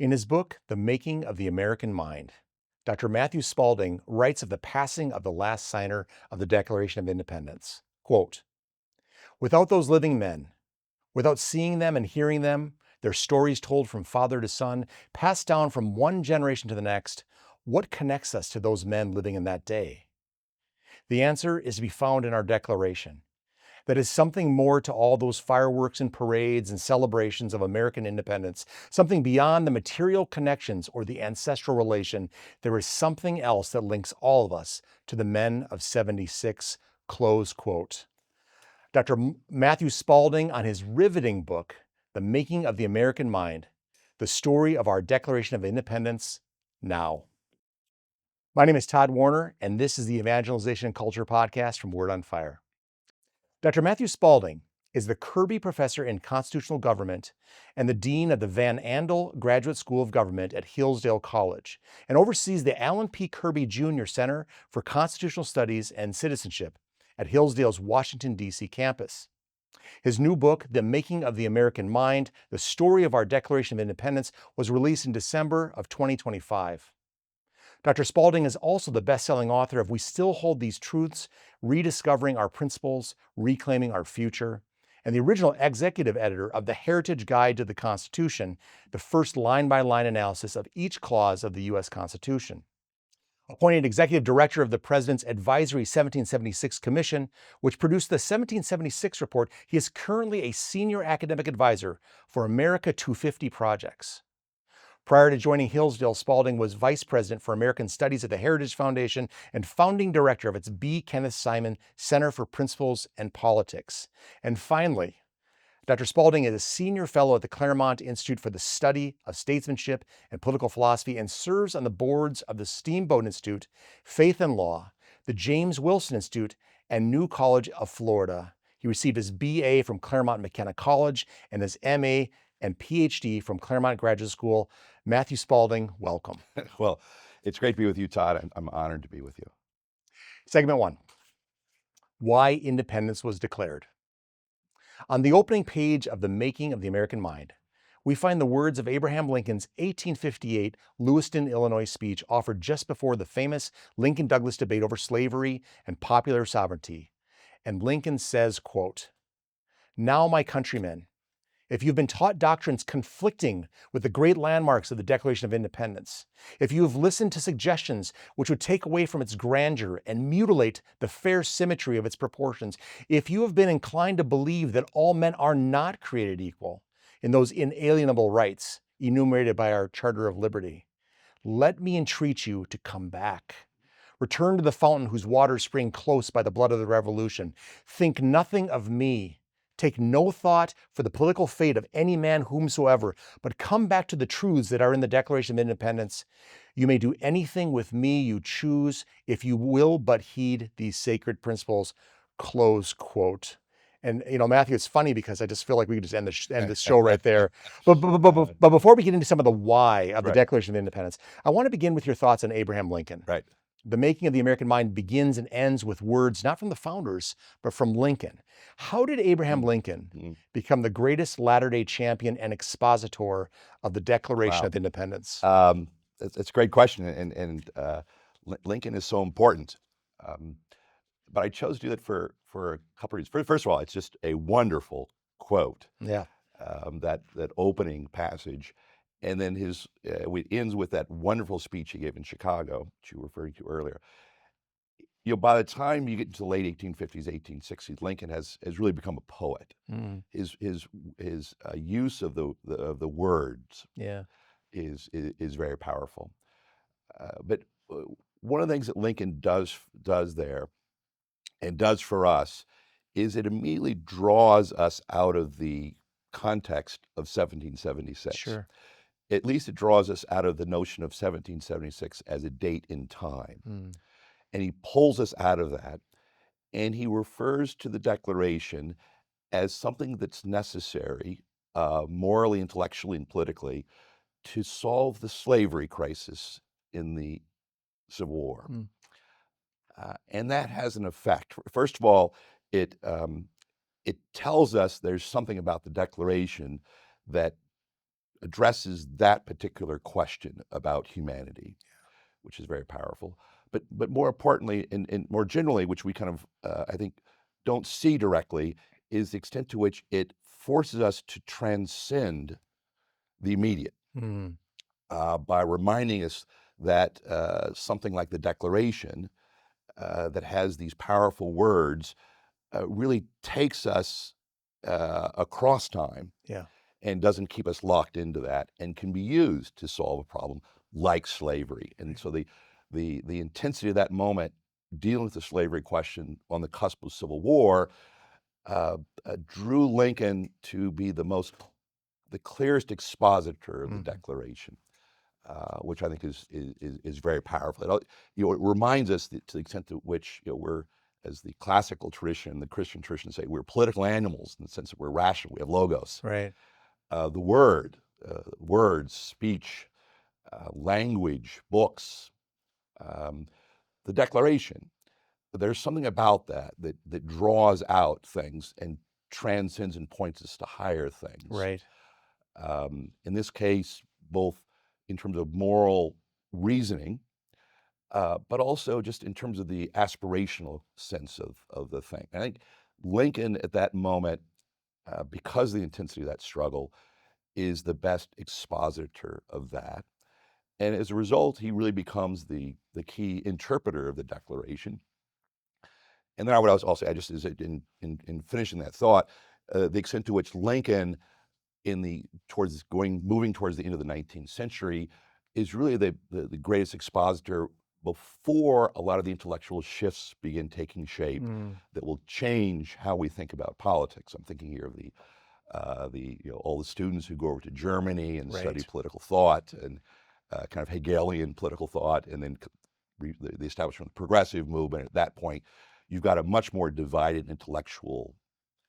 In his book, The Making of the American Mind, Dr. Matthew Spalding writes of the passing of the last signer of the Declaration of Independence. Quote, "Without those living men, without seeing them and hearing them, their stories told from father to son, passed down from one generation to the next, what connects us to those men living in that day? The answer is to be found in our Declaration. That is something more to all those fireworks and parades and celebrations of American independence, something beyond the material connections or the ancestral relation. There is something else that links all of us to the men of 76, close quote." Dr. Matthew Spalding, on his riveting book, The Making of the American Mind, the story of our Declaration of Independence now. My name is Tod Worner, and this is the Evangelization Culture Podcast from Word on Fire. Dr. Matthew Spalding is the Kirby Professor in Constitutional Government and the Dean of the Van Andel Graduate School of Government at Hillsdale College, and oversees the Alan P. Kirby Jr. Center for Constitutional Studies and Citizenship at Hillsdale's Washington, D.C. campus. His new book, The Making of the American Mind, the story of our Declaration of Independence, was released in December of 2025. Dr. Spalding is also the best-selling author of We Still Hold These Truths, Rediscovering Our Principles, Reclaiming Our Future, and the original executive editor of The Heritage Guide to the Constitution, the first line-by-line analysis of each clause of the U.S. Constitution. Appointed executive director of the President's Advisory 1776 Commission, which produced the 1776 report, he is currently a senior academic advisor for America 250 projects. Prior to joining Hillsdale, Spalding was vice president for American Studies at the Heritage Foundation and founding director of its B. Kenneth Simon Center for Principles and Politics. And finally, Dr. Spalding is a senior fellow at the Claremont Institute for the Study of Statesmanship and Political Philosophy and serves on the boards of the Steamboat Institute, Faith and Law, the James Wilson Institute, and New College of Florida. He received his BA from Claremont McKenna College and his MA and PhD from Claremont Graduate School. Matthew Spalding, welcome. Well, it's great to be with you, Tod. I'm honored to be with you. Segment 1, why independence was declared. On the opening page of The Making of the American Mind, we find the words of Abraham Lincoln's 1858 Lewiston, Illinois speech offered just before the famous Lincoln-Douglas debate over slavery and popular sovereignty. And Lincoln says, quote, "Now, my countrymen, if you've been taught doctrines conflicting with the great landmarks of the Declaration of Independence, if you have listened to suggestions which would take away from its grandeur and mutilate the fair symmetry of its proportions, if you have been inclined to believe that all men are not created equal in those inalienable rights enumerated by our Charter of Liberty, let me entreat you to come back. Return to the fountain whose waters spring close by the blood of the Revolution. Think nothing of me. Take no thought for the political fate of any man whomsoever, but come back to the truths that are in the Declaration of Independence. You may do anything with me you choose if you will but heed these sacred principles," close quote. And, Matthew, it's funny because I just feel like we could just end this show right there. But before we get into some of the why of the Right. Declaration of Independence, I want to begin with your thoughts on Abraham Lincoln. Right. The Making of the American Mind begins and ends with words not from the founders, but from Lincoln. How did Abraham Lincoln become the greatest latter-day champion and expositor of the Declaration Wow. of Independence? It's a great question, and Lincoln is so important. But I chose to do it for a couple reasons. First of all, it's just a wonderful quote. Yeah. That opening passage, and then it ends with that wonderful speech he gave in Chicago, which you were referring to earlier. By the time you get into the late 1850s, 1860s, Lincoln has really become a poet. His use of the words Yeah. is very powerful. But one of the things that Lincoln does there and does for us is it immediately draws us out of the context of 1776. Sure. At least it draws us out of the notion of 1776 as a date in time. And he pulls us out of that, and he refers to the Declaration as something that's necessary, morally, intellectually, and politically, to solve the slavery crisis in the Civil War. And that has an effect. First of all, it tells us there's something about the Declaration that addresses that particular question about humanity, which is very powerful. But more importantly, and more generally, which we kind of, I think, don't see directly, is the extent to which it forces us to transcend the immediate by reminding us that something like the Declaration that has these powerful words really takes us across time Yeah. and doesn't keep us locked into that, and can be used to solve a problem like slavery. And so the intensity of that moment dealing with the slavery question on the cusp of Civil War drew Lincoln to be the clearest expositor of the Declaration, which I think is very powerful. It reminds us that to the extent to which we're, as the classical tradition, the Christian tradition say, we're political animals in the sense that we're rational. We have logos. Right. The word, words, speech, language, books, the Declaration. There's something about that draws out things and transcends and points us to higher things. Right. In this case, both in terms of moral reasoning, but also just in terms of the aspirational sense of the thing. I think Lincoln at that moment, because of the intensity of that struggle, is the best expositor of that. And as a result, he really becomes the key interpreter of the Declaration. And then I would also add, just as in finishing that thought, the extent to which Lincoln, moving towards the end of the 19th century, is really the greatest expositor before a lot of the intellectual shifts begin taking shape that will change how we think about politics. I'm thinking here of all the students who go over to Germany and study political thought and kind of Hegelian political thought, and then the establishment of the progressive movement. At that point, you've got a much more divided intellectual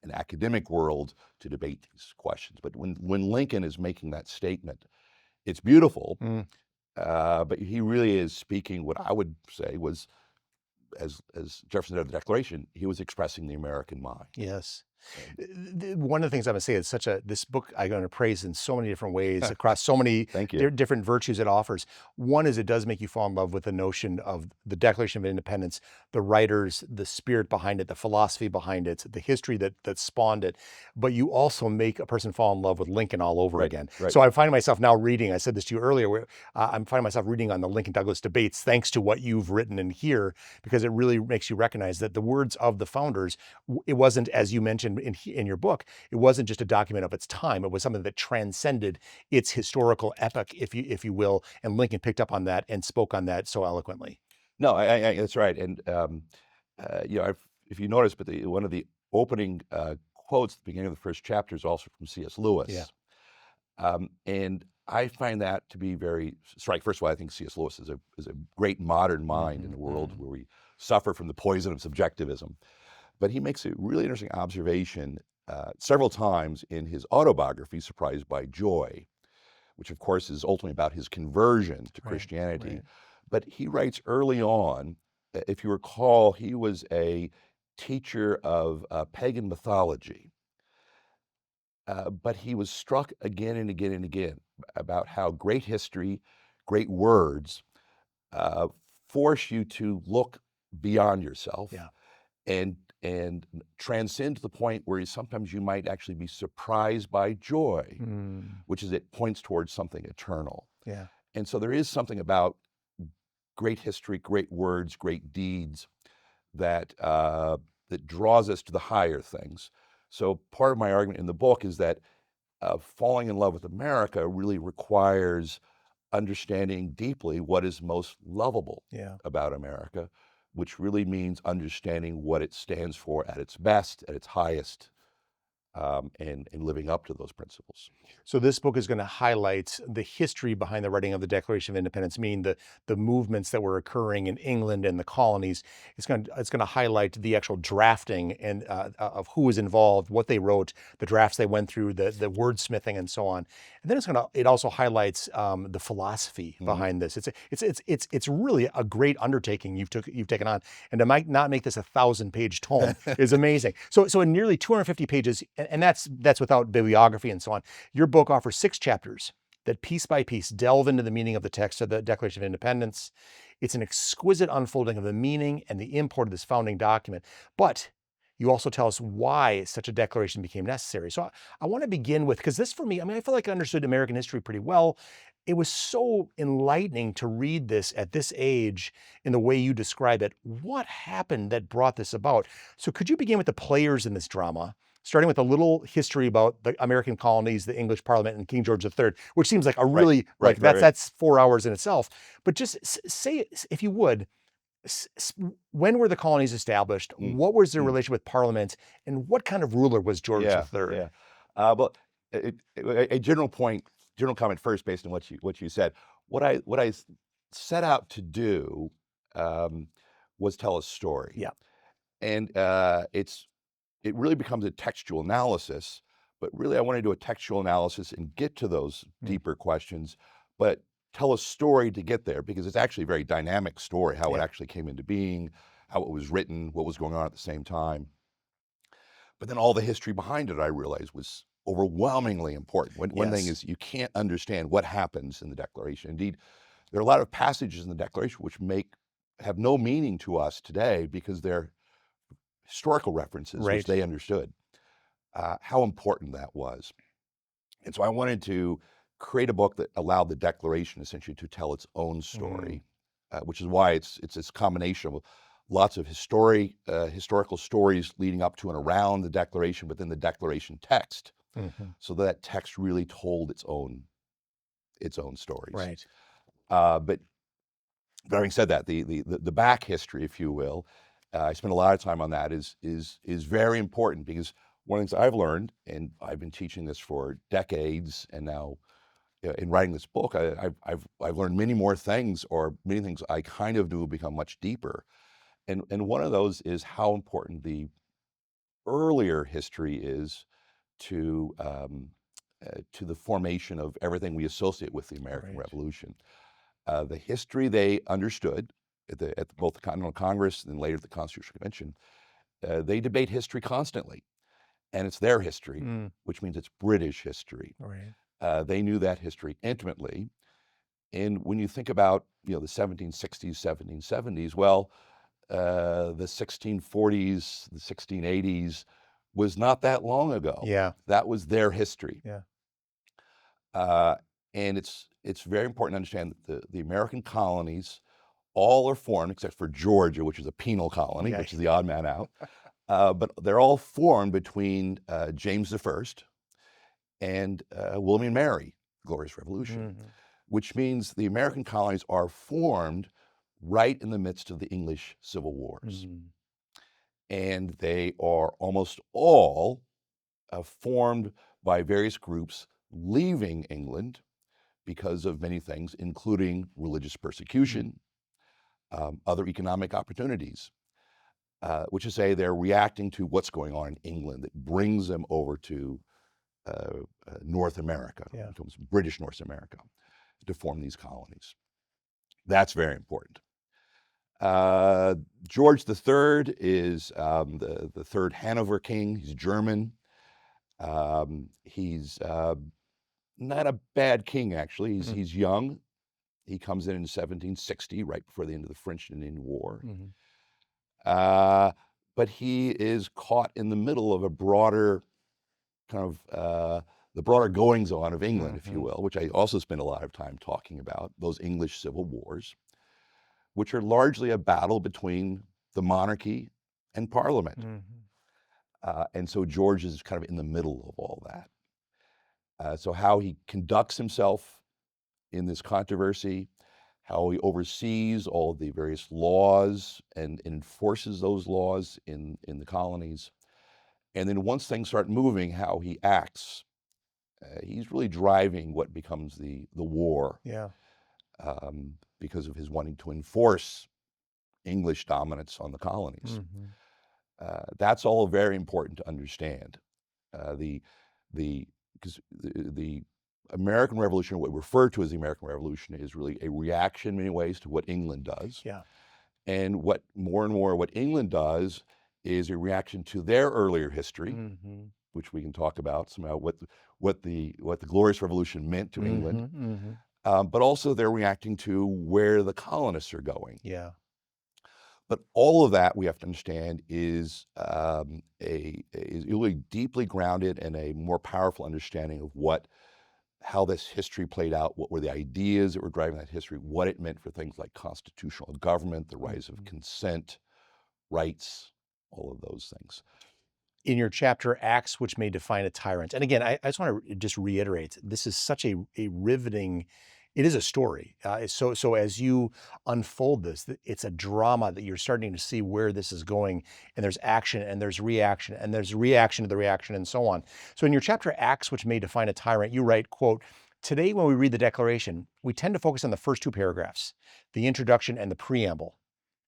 and academic world to debate these questions. But when Lincoln is making that statement, it's beautiful, but he really is speaking what I would say was, as Jefferson said of the Declaration, he was expressing the American mind. Yes. One of the things I'm going to say is this book I'm going to praise in so many different ways across so many different virtues it offers. One is it does make you fall in love with the notion of the Declaration of Independence, the writers, the spirit behind it, the philosophy behind it, the history that spawned it. But you also make a person fall in love with Lincoln all over again. Right. So I'm finding myself now reading, I said this to you earlier, I'm finding myself reading on the Lincoln-Douglas debates thanks to what you've written in here, because it really makes you recognize that the words of the founders, it wasn't, as you mentioned in your book, it wasn't just a document of its time. It was something that transcended its historical epoch, if you will. And Lincoln picked up on that and spoke on that so eloquently. No, that's right. And if you notice, but one of the opening quotes at the beginning of the first chapter is also from C.S. Lewis. Yeah. And I find that to be very striking. First of all, I think C.S. Lewis is a great modern mind in a world where we suffer from the poison of subjectivism. But he makes a really interesting observation several times in his autobiography, Surprised by Joy, which of course is ultimately about his conversion to Christianity. Right. But he writes early on, if you recall, he was a teacher of pagan mythology. But he was struck again and again and again about how great history, great words force you to look beyond yourself and transcend to the point where sometimes you might actually be surprised by joy, which is it points towards something eternal. Yeah. And so there is something about great history, great words, great deeds that draws us to the higher things. So part of my argument in the book is that falling in love with America really requires understanding deeply what is most lovable about America, which really means understanding what it stands for at its best, at its highest, and living up to those principles. So this book is going to highlight the history behind the writing of the Declaration of Independence, meaning the movements that were occurring in England and the colonies. It's going to highlight the actual drafting and of who was involved, what they wrote, the drafts they went through, the wordsmithing, and so on. And then it also highlights the philosophy behind this. It's really a great undertaking you've taken on, and to not make this a 1,000-page tome is amazing. So in nearly 250 pages, and that's without bibliography and so on. Your book offers 6 chapters that piece by piece delve into the meaning of the text of the Declaration of Independence. It's an exquisite unfolding of the meaning and the import of this founding document. But you also tell us why such a declaration became necessary. So I want to begin with, because this for me, I feel like I understood American history pretty well. It was so enlightening to read this at this age in the way you describe it. What happened that brought this about? So could you begin with the players in this drama, starting with a little history about the American colonies, the English Parliament, and King George III, which seems like a really, right. That's 4 hours in itself. But just say, if you would, when were the colonies established? What was their relation with Parliament? And what kind of ruler was George III? Yeah. Well, a general comment first, based on what you said. What I set out to do was tell a story. Yeah. And it really becomes a textual analysis. But really, I want to do a textual analysis and get to those deeper questions, but tell a story to get there, because it's actually a very dynamic story, how it actually came into being, how it was written, what was going on at the same time. But then all the history behind it, I realized, was overwhelmingly important. One thing is, you can't understand what happens in the Declaration. Indeed, there are a lot of passages in the Declaration which have no meaning to us today because they're historical references, which they understood. How important that was. And so I wanted to create a book that allowed the Declaration essentially to tell its own story, which is why it's this combination of lots of historical stories leading up to and around the Declaration, but then the Declaration text, so that text really told its own stories. Right. But having said that, the back history, if you will, I spent a lot of time on that, is very important, because one of the things I've learned, and I've been teaching this for decades, and now in writing this book, I've learned many more things, or many things I kind of knew become much deeper. And one of those is how important the earlier history is to the formation of everything we associate with the American Revolution. The history they understood at both the Continental Congress and then later the Constitutional Convention, they debate history constantly. And it's their history, which means it's British history. They knew that history intimately. And when you think about, the 1760s, 1770s, well, the 1640s, the 1680s was not that long ago. Yeah. That was their history. Yeah. And it's very important to understand that the American colonies all are formed, except for Georgia, which is a penal colony, which is the odd man out. But they're all formed between James I and William and Mary, Glorious Revolution, which means the American colonies are formed right in the midst of the English Civil Wars. And they are almost all formed by various groups leaving England because of many things, including religious persecution, other economic opportunities. Which is to say, they're reacting to what's going on in England that brings them over to North America, becomes British North America, to form these colonies. That's very important. George III is the third Hanover king. He's German. He's not a bad king, actually. He's young. He comes in 1760, right before the end of the French and Indian War. But he is caught in the middle of a broader kind of the broader goings on of England, if you will, which I also spend a lot of time talking about, those English civil wars, which are largely a battle between the monarchy and Parliament. And so George is kind of in the middle of all that. So how he conducts himself in this controversy, how he oversees all of the various laws and enforces those laws in the colonies. And then once things start moving, how he acts. He's really driving what becomes the war. Because of his wanting to enforce English dominance on the colonies. That's all very important to understand. Because the American Revolution, what we refer to as the American Revolution, is really a reaction in many ways to what England does. And what England does is a reaction to their earlier history, which we can talk about somehow, what the Glorious Revolution meant to England, but also they're reacting to where the colonists are going. Yeah. But all of that we have to understand is is really deeply grounded in a more powerful understanding of how this history played out, what were the ideas that were driving that history, what it meant for things like constitutional government, the rise of consent, rights, all of those things. In your chapter, Acts Which May Define a Tyrant. And again, I just want to just reiterate, this is such a riveting, it is a story. So as you unfold this, it's a drama that you're starting to see where this is going, and there's action and there's reaction and there's reaction to the reaction and so on. So in your chapter, Acts Which May Define a Tyrant, you write, quote, "Today when we read the Declaration, we tend to focus on the first two paragraphs, the introduction and the preamble,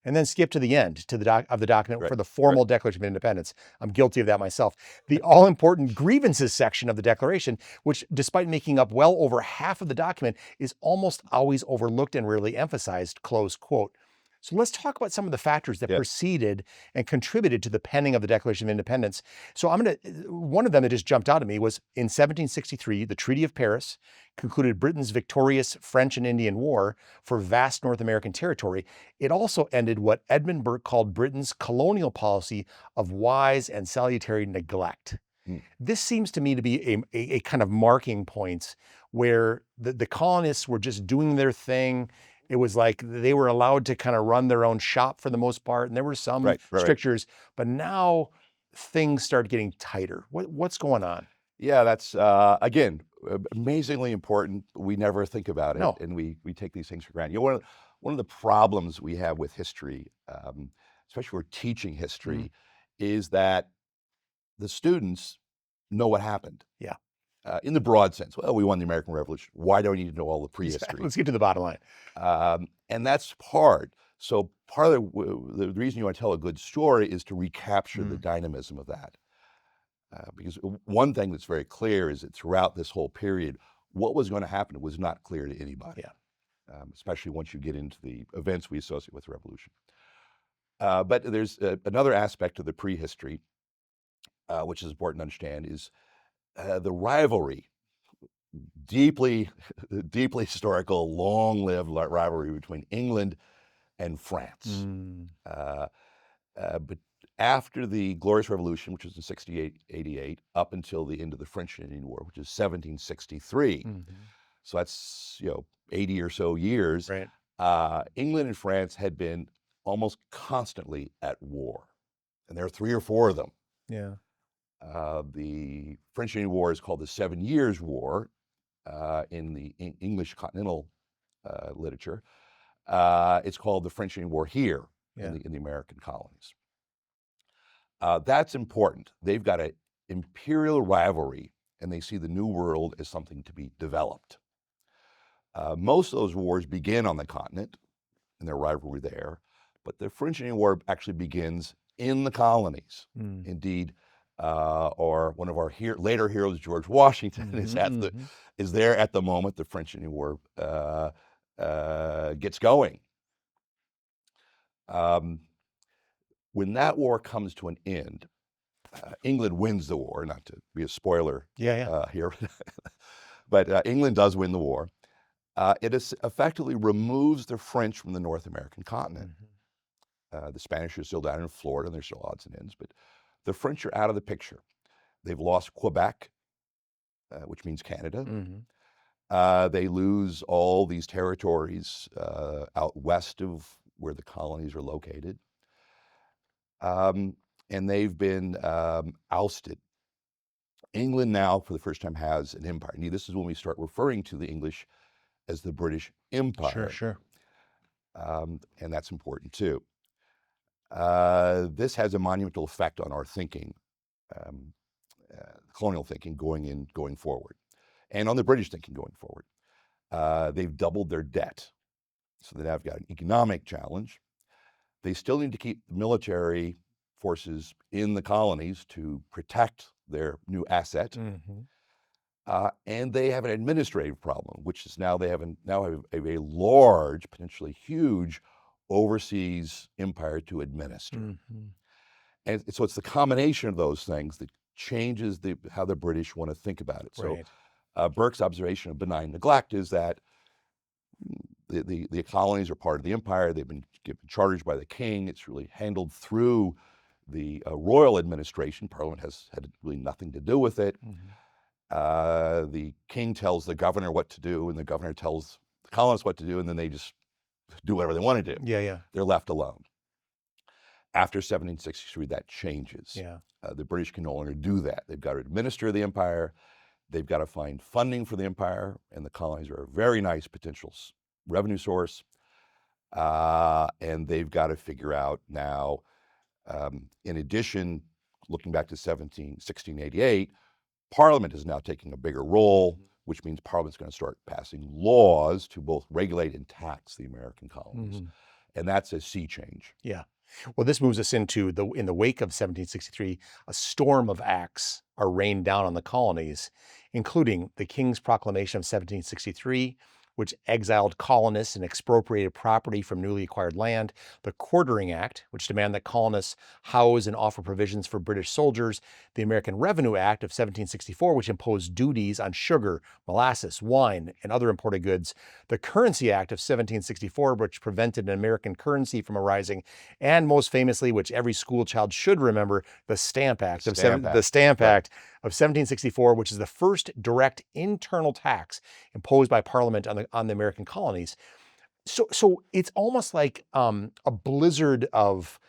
and then skip to the end to the document for the formal Declaration of Independence." I'm guilty of that myself. The all-important grievances section of the Declaration, which despite making up well over half of the document, is almost always overlooked and rarely emphasized, close quote. So let's talk about some of the factors that preceded and contributed to the penning of the Declaration of Independence. So one of them that just jumped out at me was in 1763, the Treaty of Paris concluded Britain's victorious French and Indian War for vast North American territory. It also ended what Edmund Burke called Britain's colonial policy of wise and salutary neglect. This seems to me to be a kind of marking point where the colonists were just doing their thing. It was like they were allowed to kind of run their own shop for the most part, and there were some strictures, but now things start getting tighter. What's going on? Yeah, that's, again, amazingly important. We never think about it, and we take these things for granted. You know, one of the problems we have with history, especially we're teaching history, is that the students know what happened. Yeah. In the broad sense. Well, we won the American Revolution. Why do I need to know all the prehistory? Let's get to the bottom line. And that's hard. So part of the reason you want to tell a good story is to recapture the dynamism of that. Because one thing that's very clear is that throughout this whole period, what was going to happen was not clear to anybody, especially once you get into the events we associate with the revolution. But there's another aspect of the prehistory, which is important to understand, is the rivalry, deeply historical, long-lived rivalry between England and France. But after the Glorious Revolution, which was in 1688, up until the end of the French and Indian War, which is 1763, so that's 80 or so years, England and France had been almost constantly at war, and there are 3 or 4 of them. Yeah. The French Indian War is called the 7 Years' War in the English continental literature. It's called the French Indian War here in the American colonies. That's important. They've got an imperial rivalry, and they see the New World as something to be developed. Most of those wars begin on the continent, and their rivalry there, but the French Indian War actually begins in the colonies. Indeed, or one of our later heroes, George Washington, is there at the moment the French Indian War gets going. When that war comes to an end, England wins the war. Not to be a spoiler here, but England does win the war. It effectively removes the French from the North American continent. The Spanish are still down in Florida, and there's still odds and ends, but the French are out of the picture. They've lost Quebec, which means Canada. They lose all these territories out west of where the colonies are located. And they've been ousted. England now, for the first time, has an empire. And this is when we start referring to the English as the British Empire. Sure. And that's important too. This has a monumental effect on our thinking, colonial thinking going forward, and on the British thinking going forward. They've doubled their debt, so they have got an economic challenge. They still need to keep military forces in the colonies to protect their new asset. And they have an administrative problem, which is now they have a large, potentially huge overseas empire to administer. And so it's the combination of those things that changes how the British want to think about it. So Right. Burke's observation of benign neglect is that the colonies are part of the empire. They've been given charters by the king. It's really handled through the royal administration. Parliament has had really nothing to do with it. The king tells the governor what to do, and the governor tells the colonists what to do, and then they just do whatever they want to do. Yeah. They're left alone. After 1763, that changes. Yeah. The British can no longer do that. They've got to administer the empire. They've got to find funding for the empire, and the colonies are a very nice potential revenue source. And they've got to figure out now, in addition, looking back to 1688, Parliament is now taking a bigger role, which means Parliament's going to start passing laws to both regulate and tax the American colonies. And that's a sea change. Yeah. Well, this moves us into in the wake of 1763, a storm of acts are rained down on the colonies, including the King's Proclamation of 1763, which exiled colonists and expropriated property from newly acquired land, the Quartering Act, which demanded that colonists house and offer provisions for British soldiers, the American Revenue Act of 1764, which imposed duties on sugar, molasses, wine, and other imported goods, the Currency Act of 1764, which prevented an American currency from arising, and most famously, which every school child should remember, the Stamp Act of 1764, which is the first direct internal tax imposed by Parliament on the American colonies. So it's almost like a blizzard of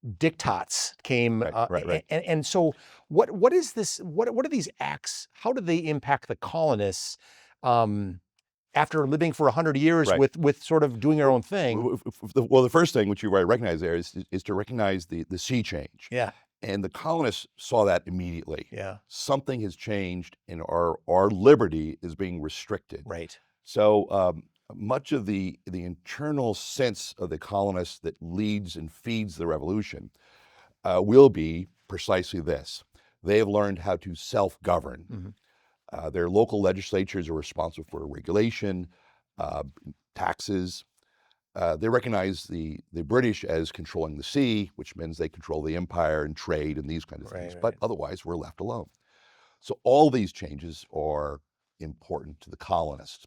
diktats came. Right. And so what is this? What are these acts? How do they impact the colonists after living for 100 years with sort of doing their own thing? Well, the first thing which you recognize there is to recognize the sea change. Yeah. And the colonists saw that immediately. Yeah. Something has changed, and our liberty is being restricted. Right. So much of the internal sense of the colonists that leads and feeds the revolution will be precisely this. They have learned how to self-govern. Their local legislatures are responsible for regulation, taxes. They recognize the British as controlling the sea, which means they control the empire and trade and these kinds of things. But otherwise, we're left alone. So all these changes are important to the colonists,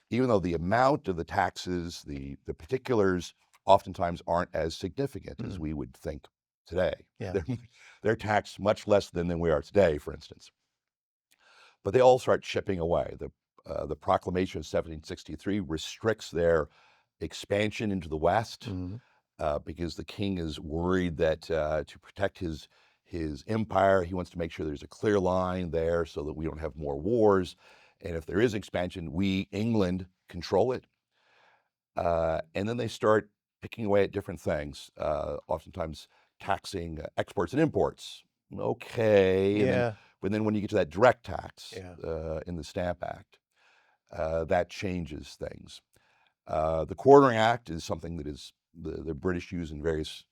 even though the amount of the taxes, the particulars, oftentimes aren't as significant as we would think today. Yeah. They're taxed much less than we are today, for instance. But they all start chipping away. The Proclamation of 1763 restricts their expansion into the West because the king is worried that to protect his empire, he wants to make sure there's a clear line there so that we don't have more wars. And if there is expansion, we, England, control it. And then they start picking away at different things, oftentimes taxing exports and imports. Okay. Yeah. But then when you get to that direct tax in the Stamp Act, that changes things. The Quartering Act is something that is the British use in various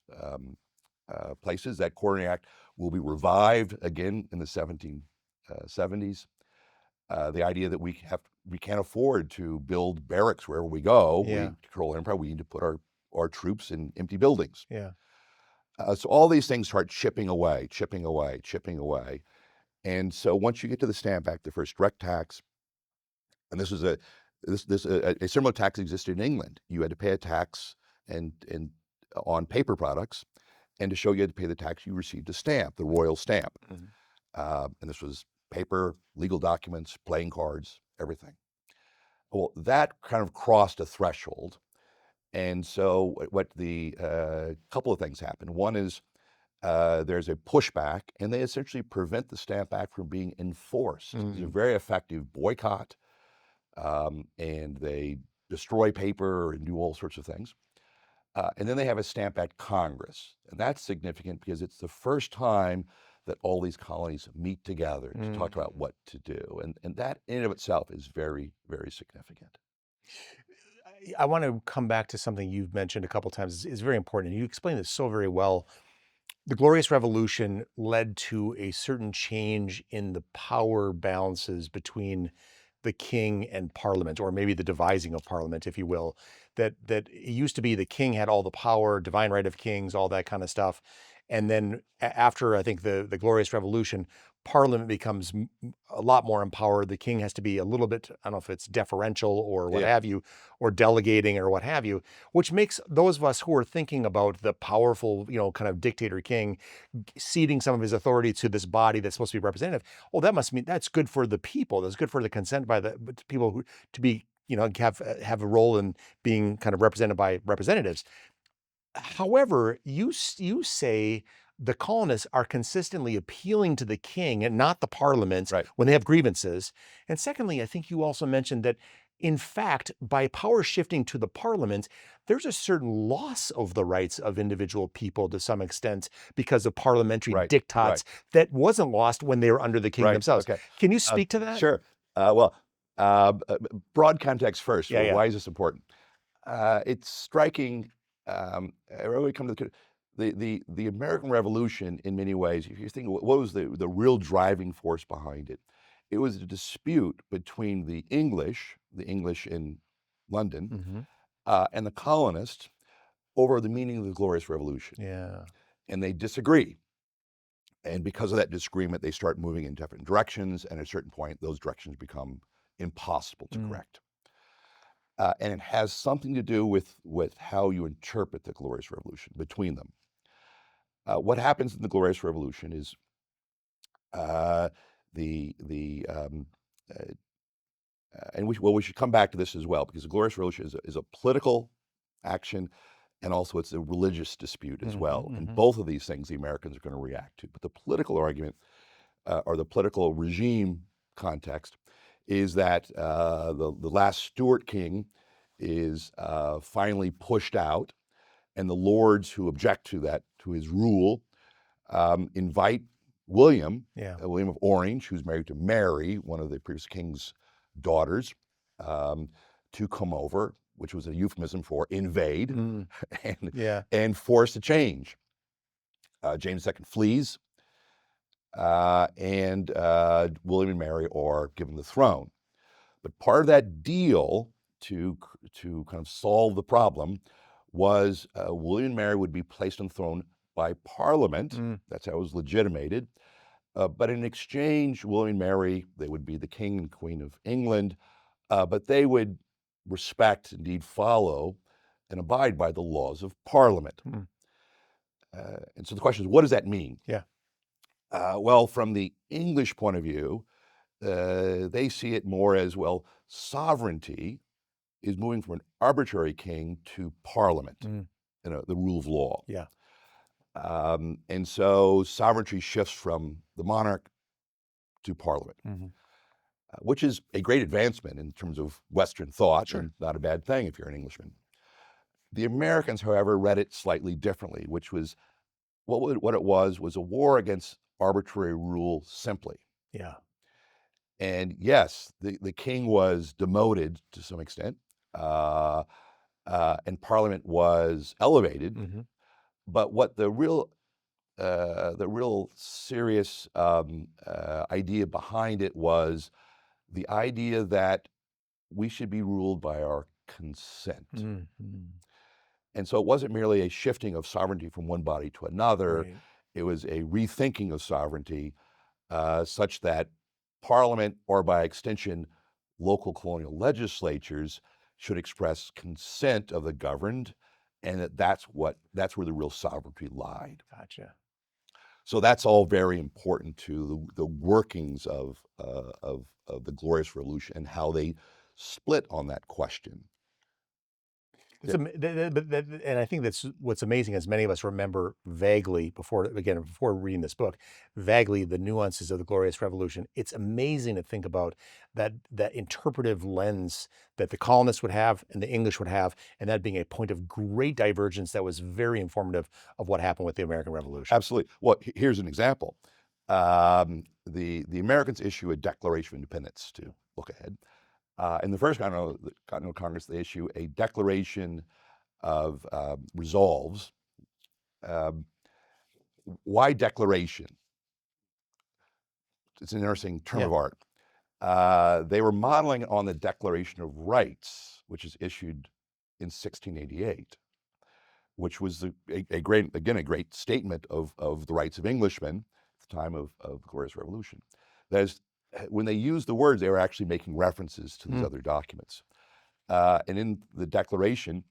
places. That Quartering Act will be revived again in the 1770s. The idea that we can't afford to build barracks wherever we go. Yeah. We control empire. We need to put our troops in empty buildings. Yeah. So all these things start chipping away. And so once you get to the Stamp Act, the first direct tax, and this was a similar tax existed in England. You had to pay a tax and on paper products, and to show you had to pay the tax, you received a stamp, the royal stamp. And this was paper, legal documents, playing cards, everything. Well, that kind of crossed a threshold. And so what the couple of things happen. One is there's a pushback, and they essentially prevent the Stamp Act from being enforced. It's a very effective boycott, and they destroy paper and do all sorts of things. And then they have a Stamp Act Congress, and that's significant because it's the first time that all these colonies meet together to talk about what to do. And that in and of itself is very, very significant. I want to come back to something you've mentioned a couple of times. It's very important. You explained this so very well. The Glorious Revolution led to a certain change in the power balances between the king and Parliament, or maybe the devising of Parliament, if you will. That it used to be the king had all the power, divine right of kings, all that kind of stuff. And then after, I think, the Glorious Revolution, Parliament becomes a lot more empowered. The king has to be a little bit, I don't know if it's deferential or what have you, or delegating or what have you, which makes those of us who are thinking about the powerful, kind of dictator king ceding some of his authority to this body that's supposed to be representative. Oh, that must mean that's good for the people. That's good for the consent by the people who to be, have a role in being kind of represented by representatives. However, you say the colonists are consistently appealing to the king and not the parliaments Right. when they have grievances. And secondly, I think you also mentioned that, in fact, by power shifting to the parliament, there's a certain loss of the rights of individual people to some extent because of parliamentary Right. diktats that wasn't lost when they were under the king Right. themselves. Okay. Can you speak to that? Sure. Broad context first. Yeah, yeah. Why is this important? It's striking. When we come to the American Revolution, in many ways, if you think what was the real driving force behind it, it was a dispute between the English in London, Mm-hmm. and the colonists over the meaning of the Glorious Revolution. Yeah. And they disagree. And because of that disagreement, they start moving in different directions. And at a certain point, those directions become impossible to correct. And it has something to do with how you interpret the Glorious Revolution between them. What happens in the Glorious Revolution is and we should come back to this as well, because the Glorious Revolution is a political action, and also it's a religious dispute as well. And both of these things the Americans are going to react to. But the political argument, or the political regime context, is that the last Stuart king is finally pushed out, and the lords who object to his rule, invite William of Orange, who's married to Mary, one of the previous king's daughters, to come over, which was a euphemism for invade and force a change. James II flees, and William and Mary are given the throne. But part of that deal to kind of solve the problem was William and Mary would be placed on the throne by Parliament. That's how it was legitimated. But in exchange, William and Mary, they would be the King and Queen of England, but they would respect, indeed follow, and abide by the laws of Parliament. And so the question is, what does that mean? Yeah. Well, from the English point of view, they see it more as, well, sovereignty is moving from an arbitrary king to Parliament, the rule of law. Yeah. And so sovereignty shifts from the monarch to Parliament, which is a great advancement in terms of Western thought, and not a bad thing if you're an Englishman. The Americans, however, read it slightly differently, which was what it was a war against arbitrary rule simply. Yeah. And yes, the king was demoted to some extent, and Parliament was elevated. But what the real serious idea behind it was the idea that we should be ruled by our consent. And so it wasn't merely a shifting of sovereignty from one body to another. It was a rethinking of sovereignty, such that Parliament, or by extension, local colonial legislatures, should express consent of the governed, and that's where the real sovereignty lied. Gotcha. So that's all very important to the workings of the Glorious Revolution and how they split on that question. And I think that's what's amazing, as many of us remember vaguely before reading this book, vaguely the nuances of the Glorious Revolution. It's amazing to think about that interpretive lens that the colonists would have and the English would have, and that being a point of great divergence that was very informative of what happened with the American Revolution. Absolutely. Well, here's an example. The Americans issue a Declaration of Independence to look ahead. In the first Continental Congress, they issue a declaration of resolves. Why declaration? It's an interesting term of art. They were modeling on the Declaration of Rights, which is issued in 1688, which was a great statement of the rights of Englishmen the time of the Glorious Revolution. That is, when they used the words, they were actually making references to these other documents. And in the Declaration,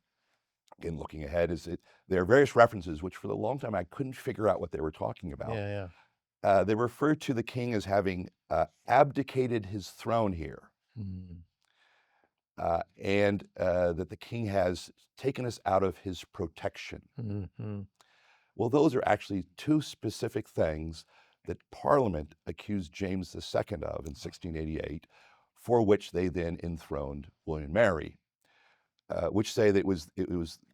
again, looking ahead, there are various references which for a long time I couldn't figure out what they were talking about. They refer to the king as having abdicated his throne here. And that the king has taken us out of his protection. Well, those are actually two specific things that Parliament accused James II of in 1688, for which they then enthroned William and Mary, which say that it was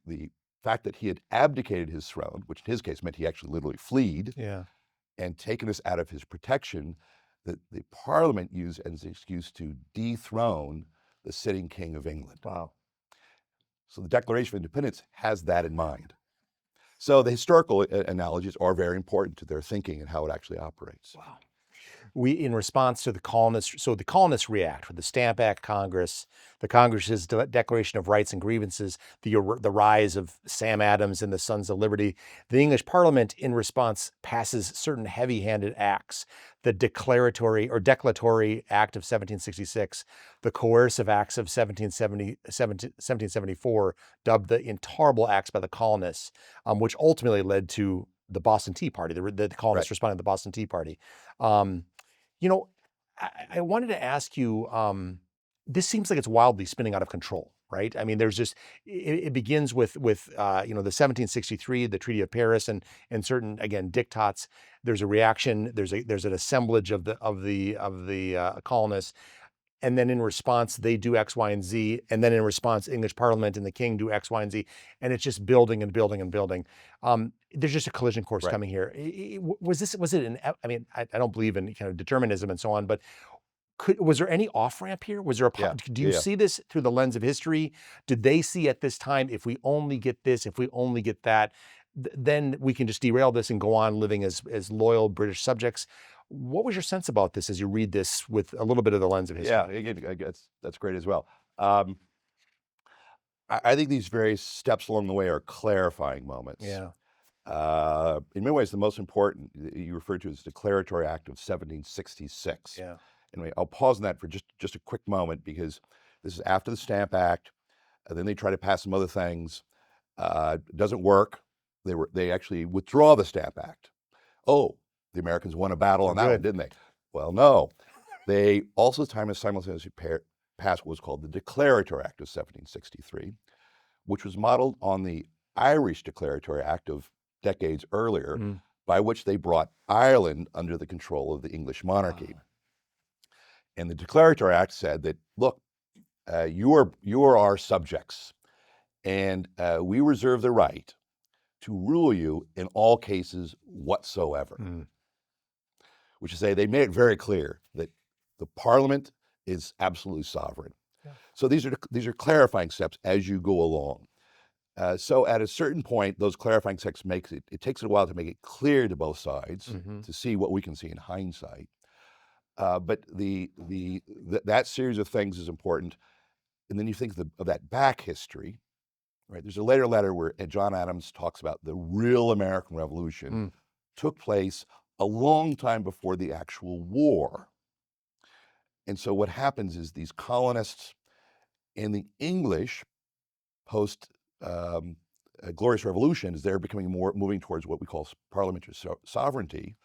the fact that he had abdicated his throne, which in his case meant he actually literally fled, and taken us out of his protection, that the Parliament used as an excuse to dethrone the sitting king of England. Wow. So the Declaration of Independence has that in mind. So the historical analogies are very important to their thinking and how it actually operates. Wow. In response to the colonists, so the colonists react with the Stamp Act Congress, the Congress's Declaration of Rights and Grievances, the rise of Sam Adams and the Sons of Liberty. The English Parliament, in response, passes certain heavy-handed acts. The Declaratory Act of 1766, the Coercive Acts of 1774, dubbed the Intolerable Acts by the colonists, which ultimately led to the Boston Tea Party. The colonists responded to the Boston Tea Party. I wanted to ask you, this seems like it's wildly spinning out of control, right? I mean, there's just, it begins with the 1763, the Treaty of Paris, and certain, again, diktats. There's a reaction. There's an assemblage of the colonists. And then in response, they do X, Y, and Z. And then in response, English Parliament and the King do X, Y, and Z. And it's just building and building and building. There's just a collision course coming here. Was it I don't believe in kind of determinism and so on, but was there any off-ramp here? Was there do you see this through the lens of history? Did they see at this time, if we only get this, if we only get that, then we can just derail this and go on living as loyal British subjects? What was your sense about this as you read this with a little bit of the lens of history? Yeah, again, I guess that's great as well. I think these various steps along the way are clarifying moments. Yeah. In many ways, the most important you referred to as the Declaratory Act of 1766. Yeah. Anyway, I'll pause on that for just a quick moment, because this is after the Stamp Act. Then they try to pass some other things. It doesn't work. They actually withdraw the Stamp Act. Oh, the Americans won a battle on that one, didn't they? Well, no. They also simultaneously passed what was called the Declaratory Act of 1763, which was modeled on the Irish Declaratory Act of decades earlier, by which they brought Ireland under the control of the English monarchy. And the Declaratory Act said that, look, you are our subjects, and we reserve the right to rule you in all cases whatsoever. Which is to say, they made it very clear that the Parliament is absolutely sovereign. Yeah. So these are clarifying steps as you go along. So at a certain point, those clarifying steps it takes a while to make it clear to both sides to see what we can see in hindsight. But that series of things is important. And then you think of that back history, right? There's a later letter where John Adams talks about the real American Revolution took place a long time before the actual war. And so what happens is these colonists and the English post Glorious Revolution, as they're becoming moving towards what we call parliamentary sovereignty.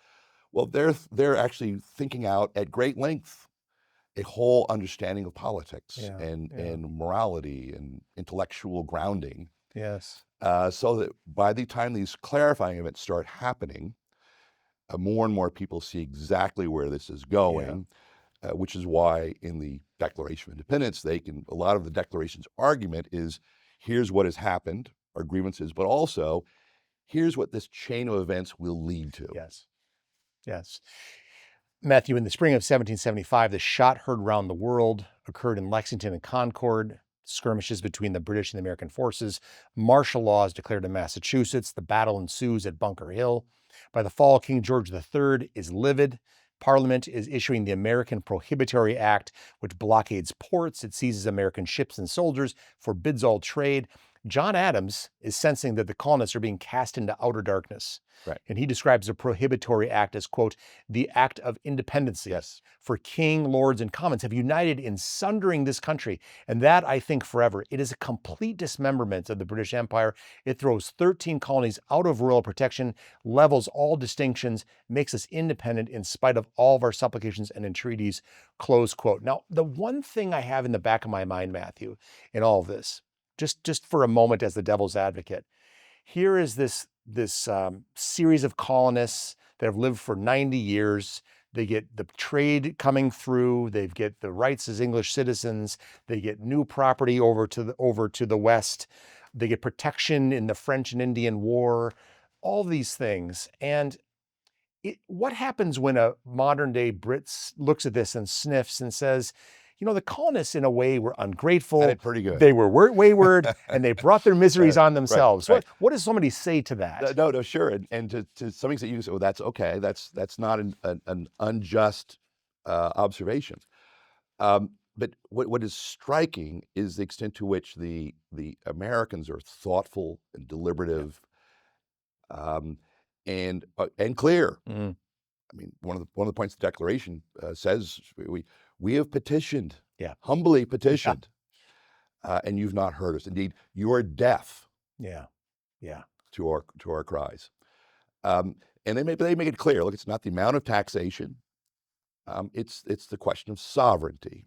Well, they're actually thinking out at great length a whole understanding of politics and morality and intellectual grounding. Yes. So that by the time these clarifying events start happening, more and more people see exactly where this is going, which is why in the Declaration of Independence, a lot of the Declaration's argument is, here's what has happened, our grievances, but also here's what this chain of events will lead to. Yes. Yes. Matthew, in the spring of 1775, the shot heard round the world occurred in Lexington and Concord. Skirmishes between the British and the American forces. Martial law is declared in Massachusetts. The battle ensues at Bunker Hill. By the fall, King George III is livid. Parliament is issuing the American Prohibitory Act, which blockades ports. It seizes American ships and soldiers, forbids all trade. John Adams is sensing that the colonists are being cast into outer darkness. Right. And he describes the prohibitory act as, quote, the act of independency. Yes. For king, lords, and commons have united in sundering this country. And that, I think, forever. It is a complete dismemberment of the British Empire. It throws 13 colonies out of royal protection, levels all distinctions, makes us independent in spite of all of our supplications and entreaties, close quote. Now, the one thing I have in the back of my mind, Matthew, in all of this, just for a moment as the devil's advocate, here is this series of colonists that have lived for 90 years. They get the trade coming through. They get the rights as English citizens. They get new property over to the west. They get protection in the French and Indian War. All these things. And what happens when a modern day Brit looks at this and sniffs and says, you know, the colonists in a way were ungrateful. That is pretty good. They were wayward and they brought their miseries on themselves. Right. What does somebody say to that? No, sure. And to some extent you can say, well, that's okay. That's not an unjust observation. But what is striking is the extent to which the Americans are thoughtful and deliberative, and clear. Mm. I mean, one of the points the Declaration says we have petitioned, humbly petitioned, and you've not heard us. Indeed, you are deaf. To our cries, and they make it clear. Look, it's not the amount of taxation; it's the question of sovereignty,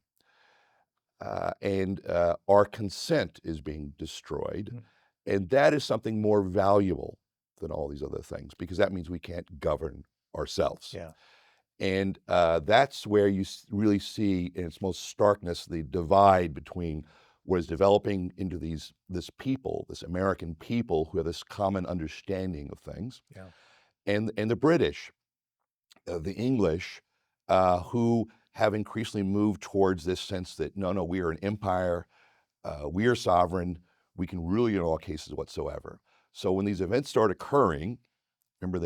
and our consent is being destroyed, and that is something more valuable than all these other things because that means we can't govern ourselves. And that's where you really see in its most starkness the divide between what is developing into this American people who have this common understanding of things, and the British, the English, who have increasingly moved towards this sense that no, we are an empire, we are sovereign, we can rule you in all cases whatsoever. So when these events start occurring, remember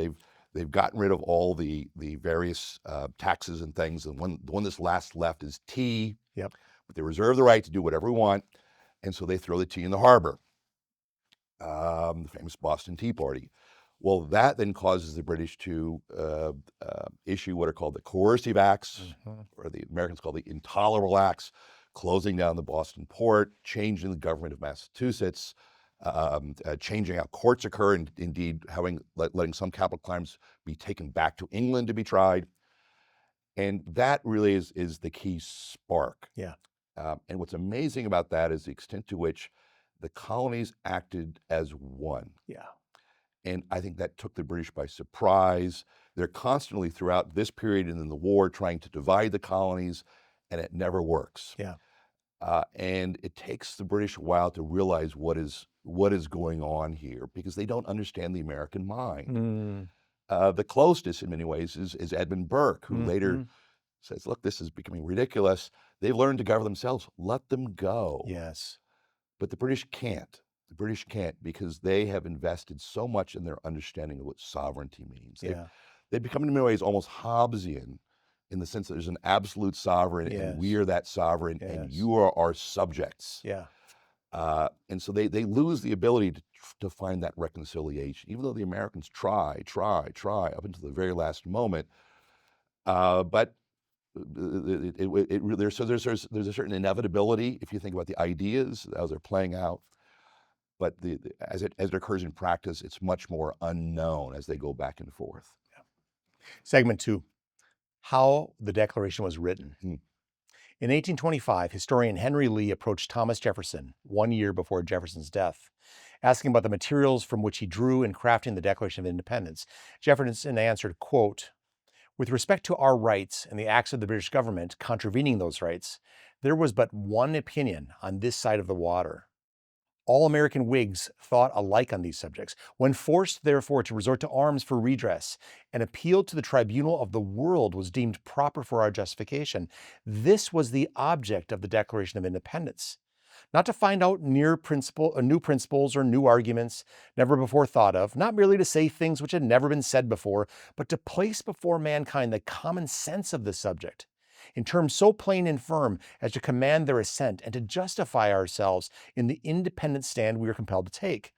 they've gotten rid of all the various taxes and things, and the one that's last left is tea. But they reserve the right to do whatever we want, and so they throw the tea in the harbor. The famous Boston Tea Party. Well, that then causes the British to issue what are called the coercive acts, or the Americans call the intolerable acts, closing down the Boston port, changing the government of Massachusetts, changing how courts occur, and indeed letting some capital crimes be taken back to England to be tried. And that really is the key spark. And what's amazing about that is the extent to which the colonies acted as one. And I think that took the British by surprise. They're constantly throughout this period and in the war trying to divide the colonies, and it never works. And it takes the British a while to realize what is going on here because they don't understand the American mind. The closest in many ways is Edmund Burke, who later says, look, this is becoming ridiculous. They've learned to govern themselves. Let them go. But the British can't. The British can't because they have invested so much in their understanding of what sovereignty means. They've become in many ways almost Hobbesian in the sense that there's an absolute sovereign and we are that sovereign and you are our subjects. And so they lose the ability to find that reconciliation, even though the Americans try up until the very last moment. But there's a certain inevitability if you think about the ideas as they're playing out. But as it occurs in practice, it's much more unknown as they go back and forth. Segment 2, how the Declaration was written. In 1825, historian Henry Lee approached Thomas Jefferson 1 year before Jefferson's death, asking about the materials from which he drew in crafting the Declaration of Independence. Jefferson answered, quote, with respect to our rights and the acts of the British government contravening those rights, there was but one opinion on this side of the water. All American Whigs thought alike on these subjects. When forced, therefore, to resort to arms for redress, an appeal to the tribunal of the world was deemed proper for our justification. This was the object of the Declaration of Independence. Not to find out new principles or new arguments never before thought of, not merely to say things which had never been said before, but to place before mankind the common sense of the subject. in terms so plain and firm as to command their assent and to justify ourselves in the independent stand we are compelled to take,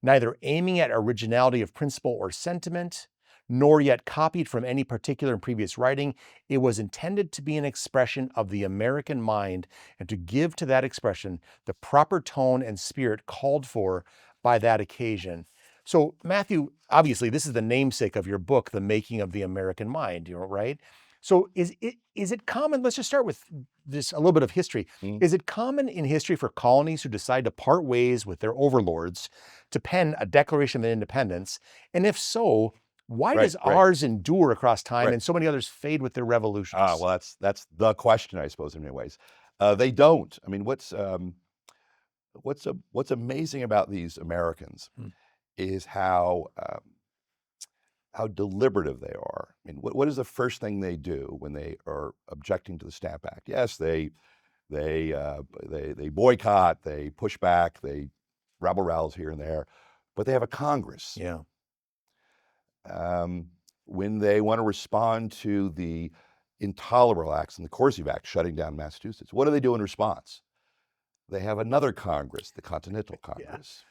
neither aiming at originality of principle or sentiment, nor yet copied from any particular and previous writing. It was intended to be an expression of the American mind and to give to that expression the proper tone and spirit called for by that occasion. So, Matthew, obviously, this is the namesake of your book, The Making of the American Mind, right? So is it common, let's just start with this, a little bit of history. Is it common in history for colonies who decide to part ways with their overlords to pen a Declaration of Independence? And if so, why does ours endure across time and so many others fade with their revolutions? Well, that's the question, I suppose, in many ways. They don't. I mean, what's amazing about these Americans is how deliberative they are. I mean, what is the first thing they do when they are objecting to the Stamp Act? Yes, they boycott, they push back, they rabble-rouse here and there, but they have a Congress. Yeah. When they want to respond to the intolerable acts in the Corsive Act shutting down Massachusetts, what do they do in response? They have another Congress, the Continental Congress.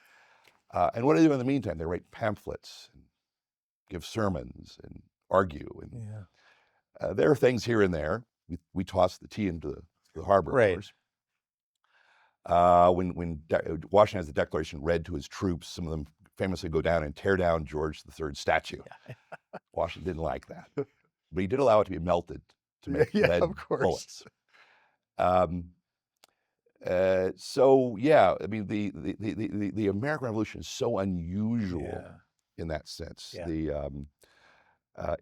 And what do they do in the meantime? They write pamphlets, and give sermons, and argue. And there are things here and there. We toss the tea into the harbor, of course. When Washington has the Declaration read to his troops, some of them famously go down and tear down George III's statue. Washington didn't like that, but he did allow it to be melted to make lead bullets. So yeah, I mean the American Revolution is so unusual in that sense.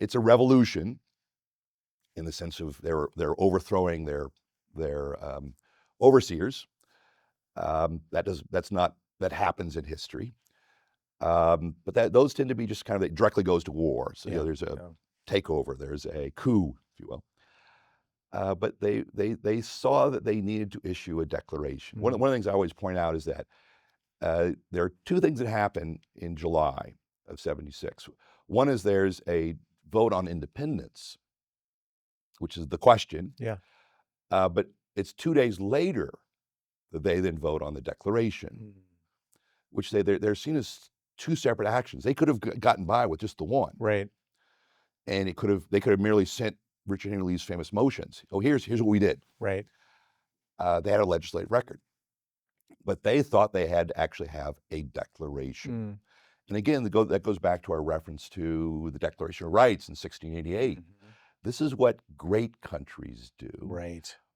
It's a revolution in the sense of they're overthrowing their overseers. That happens in history. But those tend to be just kind of, it directly goes to war. So there's a takeover, there's a coup, if you will. But they saw that they needed to issue a declaration. One of the things I always point out is that there are two things that happen in July of '76. One is there's a vote on independence, which is the question. But it's 2 days later that they then vote on the Declaration, which they're seen as two separate actions. They could have gotten by with just the one, and they could have merely sent Richard Henry Lee's famous motions. Oh, here's what we did. They had a legislative record, but they thought they had to actually have a declaration. And again, that goes back to our reference to the Declaration of Rights in 1688. This is what great countries do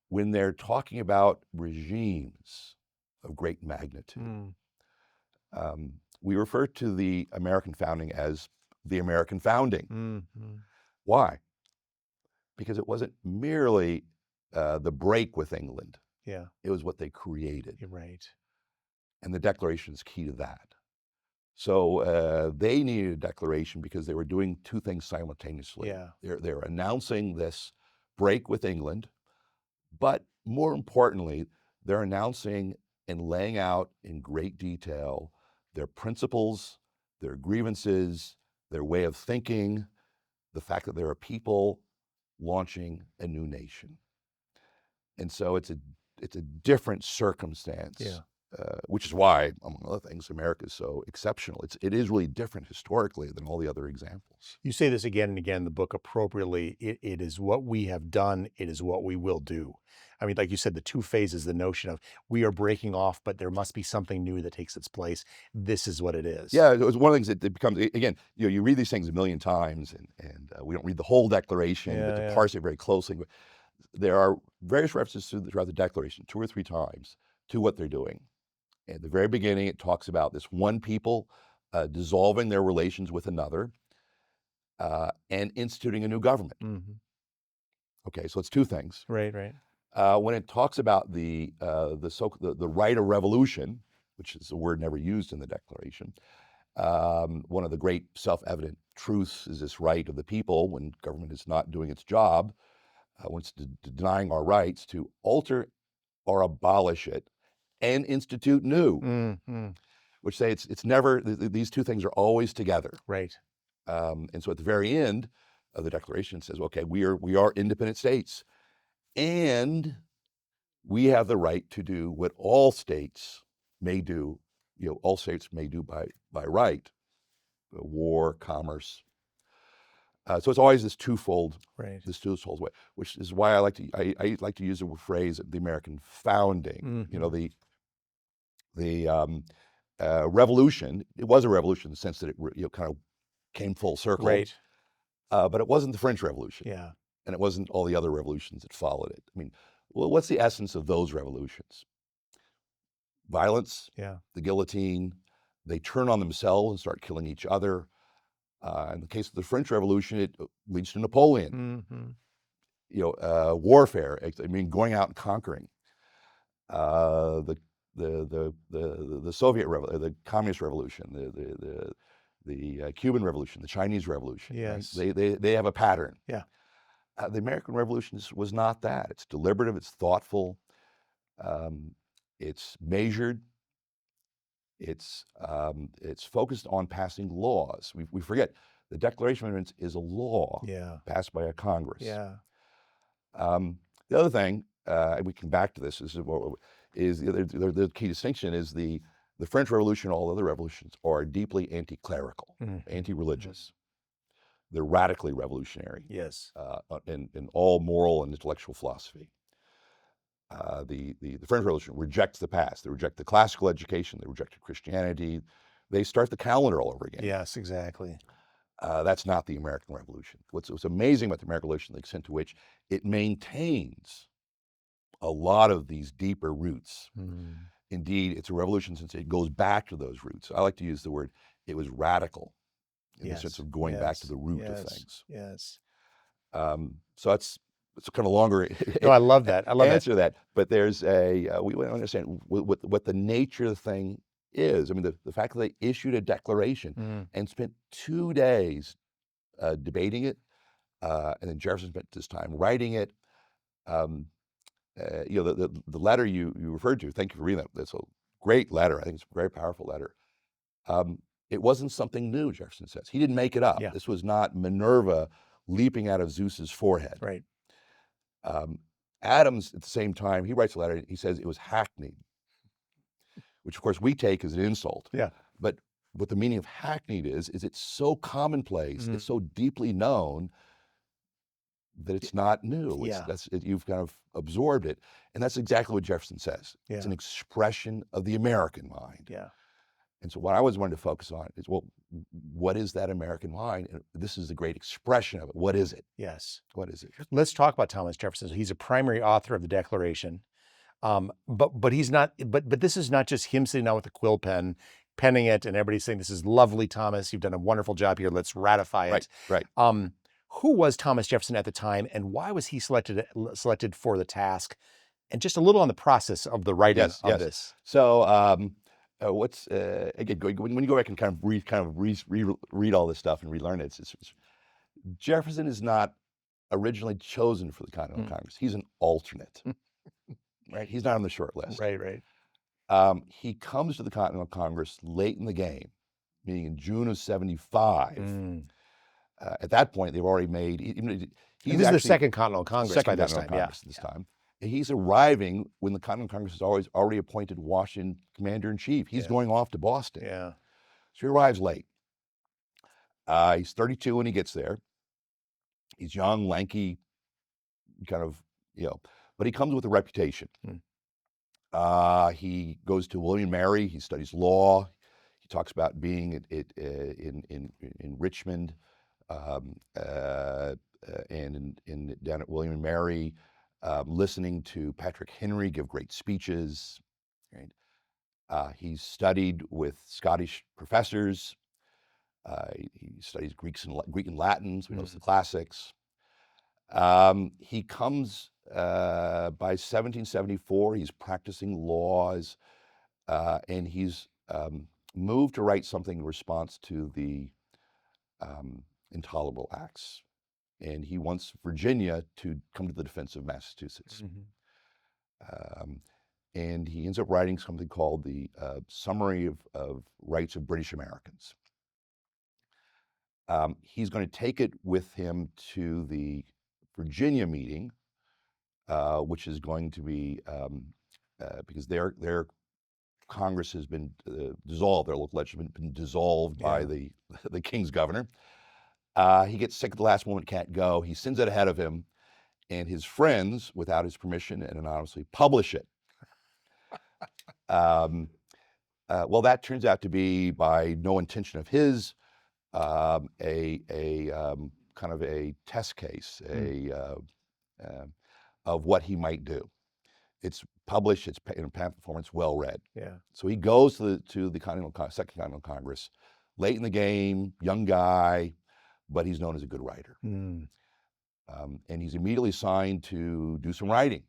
when they're talking about regimes of great magnitude. We refer to the American founding as the American founding. Why? Because it wasn't merely the break with England. It was what they created. And the Declaration is key to that. So they needed a declaration because they were doing two things simultaneously. They're announcing this break with England, but more importantly, they're announcing and laying out in great detail their principles, their grievances, their way of thinking, the fact that there are people launching a new nation. And so it's a different circumstance, which is why, among other things, America is so exceptional. It is really different historically than all the other examples. You say this again and again in the book appropriately. It is what we have done. It is what we will do. I mean, like you said, the two phases, the notion of we are breaking off, but there must be something new that takes its place. This is what it is. Yeah, it was one of the things that it becomes, again, you read these things a million times, and we don't read the whole Declaration, but to parse it very closely. But there are various references throughout the Declaration, 2 or 3 times, to what they're doing. At the very beginning, it talks about this one people dissolving their relations with another and instituting a new government. Okay, so it's two things. When it talks about the right of revolution, which is a word never used in the Declaration, one of the great self-evident truths is this right of the people, when government is not doing its job, when it's denying our rights, to alter or abolish it and institute new, which say it's never, these two things are always together. And so at the very end of the Declaration, it says, okay, we are independent states, and we have the right to do what all states may do, all states may do by right, war, commerce. So it's always this twofold way, which is why I like to use the phrase the American founding. The revolution. It was a revolution in the sense that it kind of came full circle. Right. But it wasn't the French Revolution. Yeah. And it wasn't all the other revolutions that followed it. I mean, what's the essence of those revolutions? Violence, the guillotine. They turn on themselves and start killing each other. In the case of the French Revolution, it leads to Napoleon. Warfare. I mean, going out and conquering. The Soviet Revolution, the Communist Revolution, the Cuban Revolution, the Chinese Revolution. Yes. Right? They have a pattern. Yeah. The American Revolution was not that. It's deliberative. It's thoughtful. It's measured. It's focused on passing laws. We forget the Declaration of Independence is a law passed by a Congress. Yeah. The other thing, we can back to this, is the key distinction is the French Revolution and all other revolutions are deeply anti-clerical, anti-religious. They're radically revolutionary. Yes. In all moral and intellectual philosophy. The French Revolution rejects the past. They reject the classical education. They reject Christianity. They start the calendar all over again. Yes, exactly. That's not the American Revolution. What's amazing about the American Revolution, the extent to which it maintains a lot of these deeper roots. Indeed, it's a revolution since it goes back to those roots. I like to use the word, it was radical in the sense of going back to the root of things. Yes. So it's kind of longer. No, I love that. I love answer that. But there's we want to understand what the nature of the thing is. I mean, the fact that they issued a declaration and spent 2 days debating it, and then Jefferson spent his time writing it. The letter you referred to, thank you for reading that. That's a great letter. I think it's a very powerful letter. It wasn't something new, Jefferson says. He didn't make it up. Yeah. This was not Minerva leaping out of Zeus's forehead. Right. Adams, at the same time, he writes a letter, he says it was hackneyed, which of course we take as an insult. Yeah. But what the meaning of hackneyed is it's so commonplace, it's so deeply known that it's not new. Yeah. You've kind of absorbed it. And that's exactly what Jefferson says. Yeah. It's an expression of the American mind. Yeah. And so what I always wanted to focus on is, well, what is that American mind? And this is the great expression of it. What is it? Yes. What is it? Let's talk about Thomas Jefferson. He's a primary author of the Declaration. But he's not, but this is not just him sitting down with a quill pen, penning it, and everybody's saying, this is lovely, Thomas. You've done a wonderful job here. Let's ratify it. Right. Who was Thomas Jefferson at the time, and why was he selected for the task? And just a little on the process of the writing of this. So again, when you go back and kind of read all this stuff and relearn it, Jefferson is not originally chosen for the Continental Congress. He's an alternate. Right? He's not on the short list. Right. He comes to the Continental Congress late in the game, meaning in June of '75. At that point, they've already made. This is the Second Continental Congress by this time. Time. And he's arriving when the Continental Congress has already appointed Washington commander-in-chief. He's going off to Boston. Yeah. So he arrives late. He's 32 when he gets there. He's young, lanky, kind of, but he comes with a reputation. He goes to William & Mary. He studies law. He talks about being in Richmond and down at William & Mary, listening to Patrick Henry give great speeches. Right? He's studied with Scottish professors. He studies Greek and Latin, so he knows the classics. He comes by 1774. He's practicing laws, and he's moved to write something in response to the Intolerable Acts, and he wants Virginia to come to the defense of Massachusetts. And he ends up writing something called the Summary of Rights of British Americans. He's going to take it with him to the Virginia meeting which is going to be because their Congress has been dissolved, their local legislature has been dissolved by the king's governor. He gets sick at the last moment, can't go. He sends it ahead of him, and his friends, without his permission and anonymously, publish it. Well, that turns out to be, by no intention of his, kind of a test case of what he might do. It's published, it's in a pamphlet form, it's well read. Yeah. So he goes to the Second Continental Congress, late in the game, young guy, but he's known as a good writer. And he's immediately assigned to do some writing.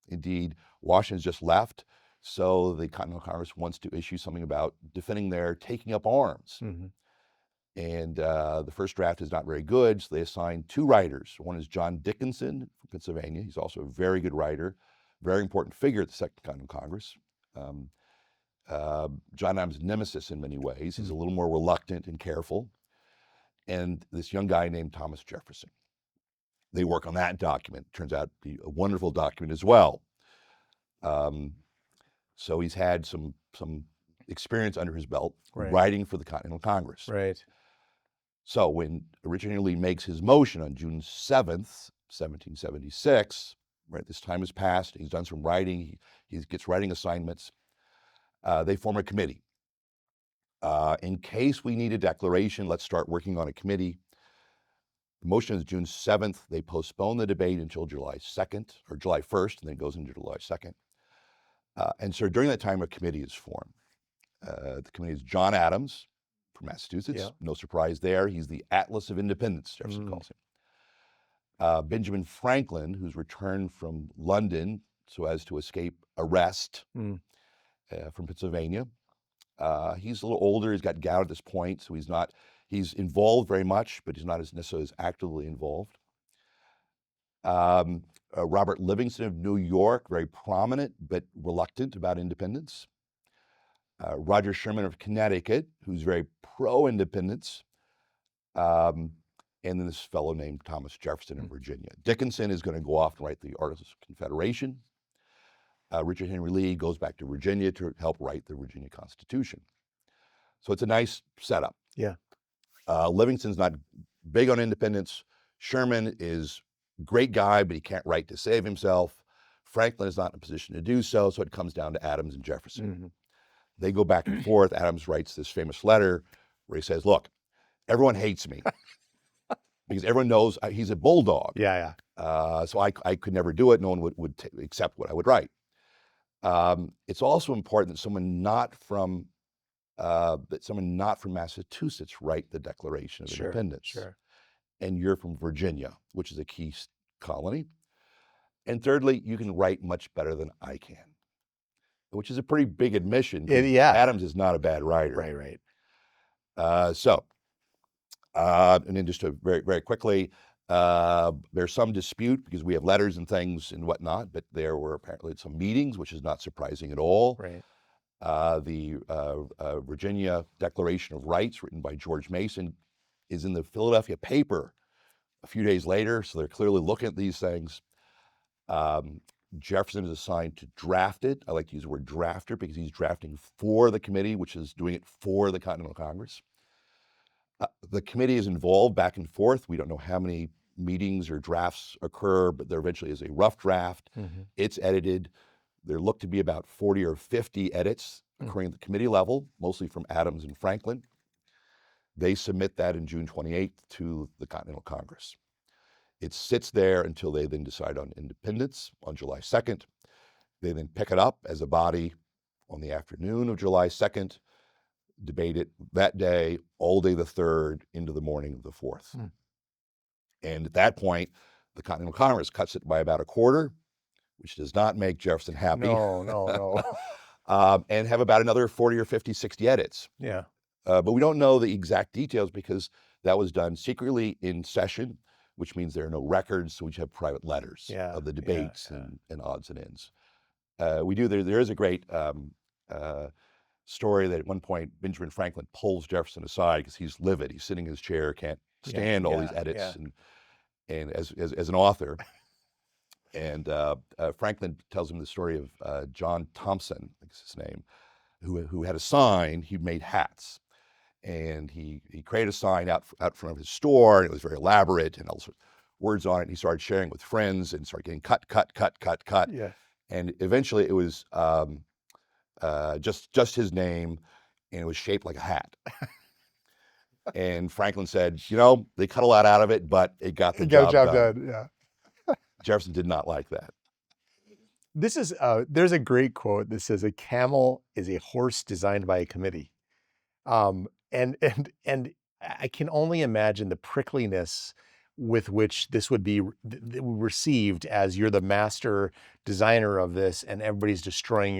Indeed, Washington's just left, so the Continental Congress wants to issue something about defending their taking up arms. And the first draft is not very good, so they assign 2 writers. One is John Dickinson from Pennsylvania. He's also a very good writer, very important figure at the Second Continental Congress. John Adams' nemesis in many ways. He's a little more reluctant and careful. And this young guy named Thomas Jefferson. They work on that document. Turns out to be a wonderful document as well. So he's had some experience under his belt writing for the Continental Congress. Right. So when originally makes his motion on June 7th, 1776, right, this time has passed, he's done some writing, he gets writing assignments, they form a committee. In case we need a declaration, let's start working on a committee. The motion is June 7th. They postpone the debate until July 2nd, or July 1st, and then it goes into July 2nd. And so during that time, a committee is formed. The committee is John Adams from Massachusetts. Yeah. No surprise there. He's the Atlas of Independence, Jefferson calls him. Benjamin Franklin, who's returned from London so as to escape arrest from Pennsylvania. He's a little older. He's got gout at this point, so he's involved very much, but he's not necessarily as actively involved. Robert Livingston of New York, very prominent, but reluctant about independence. Roger Sherman of Connecticut, who's very pro-independence. And then this fellow named Thomas Jefferson of Virginia. Dickinson is going to go off and write the Articles of Confederation. Richard Henry Lee goes back to Virginia to help write the Virginia Constitution. So it's a nice setup. Yeah. Livingston's not big on independence. Sherman is a great guy, but he can't write to save himself. Franklin is not in a position to do so, so it comes down to Adams and Jefferson. They go back and forth. Adams writes this famous letter where he says, look, everyone hates me because everyone knows he's a bulldog. Yeah. So I could never do it. No one would accept what I would write. It's also important that someone not from Massachusetts write the Declaration of Independence. Sure. And you're from Virginia, which is a key colony. And thirdly, you can write much better than I can, which is a pretty big admission. Adams is not a bad writer. Right. And then just to very, very quickly, there's some dispute because we have letters and things and whatnot, but there were apparently some meetings, which is not surprising at all. Right. The Virginia Declaration of Rights, written by George Mason, is in the Philadelphia paper a few days later, so they're clearly looking at these things. Jefferson is assigned to draft it. I like to use the word drafter because he's drafting for the committee, which is doing it for the Continental Congress. The committee is involved back and forth. We don't know how many meetings or drafts occur, but there eventually is a rough draft. It's edited. There look to be about 40 or 50 edits occurring at the committee level, mostly from Adams and Franklin. They submit that in June 28th to the Continental Congress. It sits there until they then decide on independence on July 2nd. They then pick it up as a body on the afternoon of July 2nd, debate it that day, all day the 3rd, into the morning of the 4th. And at that point, the Continental Congress cuts it by about a quarter, which does not make Jefferson happy. No. And have about another 40 or 50, 60 edits. Yeah. But we don't know the exact details because that was done secretly in session, which means there are no records, so we just have private letters of the debates and odds and ends. There is a great story that at one point Benjamin Franklin pulls Jefferson aside because he's livid. He's sitting in his chair, can't stand all these edits, and as an author. And Franklin tells him the story of John Thompson, I think is his name, who had a sign. He made hats, and he created a sign out front of his store, and it was very elaborate and all sorts of words on it. And he started sharing with friends and started getting cut. Yeah. And eventually, it was just his name, and it was shaped like a hat. And Franklin said, they cut a lot out of it, but it got the job done. Yeah. Jefferson did not like that. This is there's a great quote that says, "A camel is a horse designed by a committee," and I can only imagine the prickliness with which this would be received as you're the master designer of this, and everybody's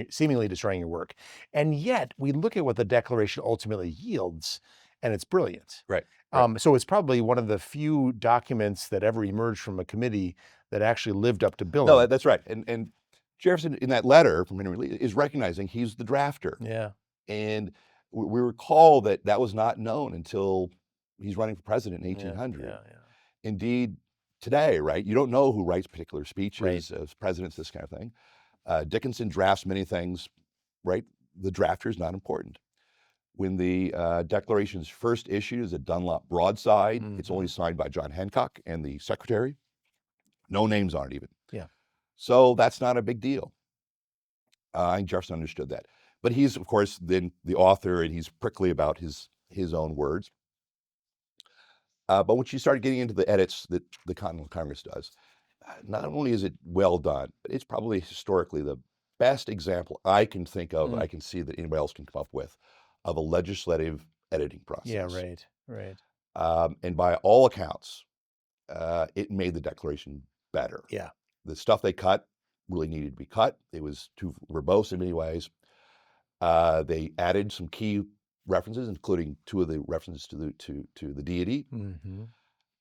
seemingly destroying your work. And yet, we look at what the Declaration ultimately yields, and it's brilliant. Right. So it's probably one of the few documents that ever emerged from a committee that actually lived up to billing. No, that's right. And Jefferson, in that letter from Henry Lee, is recognizing he's the drafter. Yeah. And we recall that was not known until he's running for president in 1800. Yeah. Indeed, today, right, you don't know who writes particular speeches Right. as presidents, this kind of thing. Dickinson drafts many things, right? The drafter is not important. When the Declaration's first issued as a Dunlop broadside, it's only signed by John Hancock and the secretary. No names on it even. Yeah. So that's not a big deal. I think Jefferson understood that. But he's, of course, then the author, and he's prickly about his own words. But once you start getting into the edits that the Continental Congress does, not only is it well done, but it's probably historically the best example I can think of, I can see that anybody else can come up with, of a legislative editing process. Yeah, right. And by all accounts, it made the Declaration better. Yeah. The stuff they cut really needed to be cut. It was too verbose in many ways. They added some key references, including two of the references to the deity.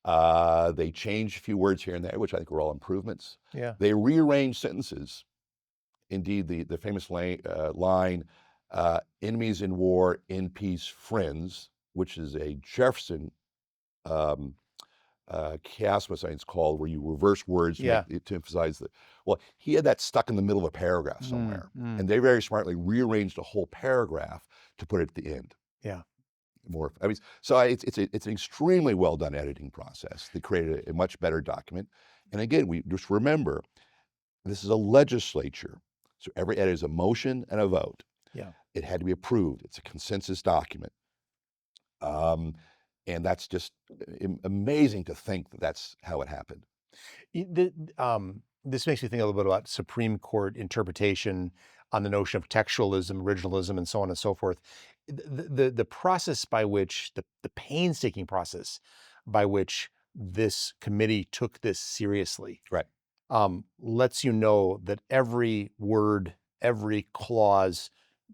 They changed a few words here and there, which I think were all improvements. Yeah. They rearranged sentences. Indeed, the famous line, "Enemies in war, in peace, friends," which is a Jefferson chiasmus, I think it's called, where you reverse words to emphasize the. Well, he had that stuck in the middle of a paragraph somewhere, and they very smartly rearranged a whole paragraph to put it at the end. Yeah. So it's an extremely well done editing process that created a much better document. And again, we just remember, this is a legislature, so every edit is a motion and a vote. Yeah. It had to be approved. It's a consensus document. And that's just amazing to think that that's how it happened. This makes me think a little bit about Supreme Court interpretation on the notion of textualism, originalism, and so on and so forth. The process by which, the painstaking process by which this committee took this seriously, right, lets you know that every word, every clause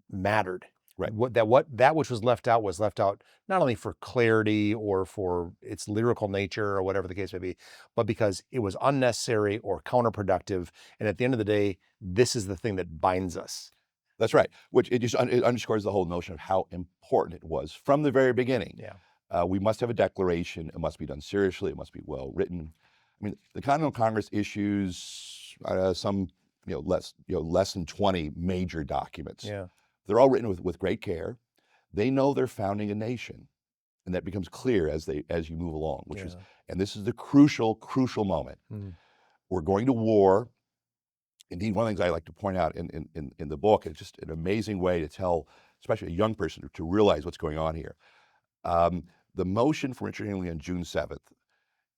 mattered. Right. That which was left out not only for clarity or for its lyrical nature or whatever the case may be, but because it was unnecessary or counterproductive. And at the end of the day, this is the thing that binds us. That's right. Which it underscores the whole notion of how important it was from the very beginning. Yeah. We must have a declaration. It must be done seriously. It must be well written. I mean, the Continental Congress issues some less than 20 major documents. Yeah. They're all written with great care. They know they're founding a nation, and that becomes clear as you move along. And this is the crucial moment. We're going to war. Indeed, one of the things I like to point out in the book, it's just an amazing way to tell, especially a young person, to realize what's going on here. The motion for intervening on June 7th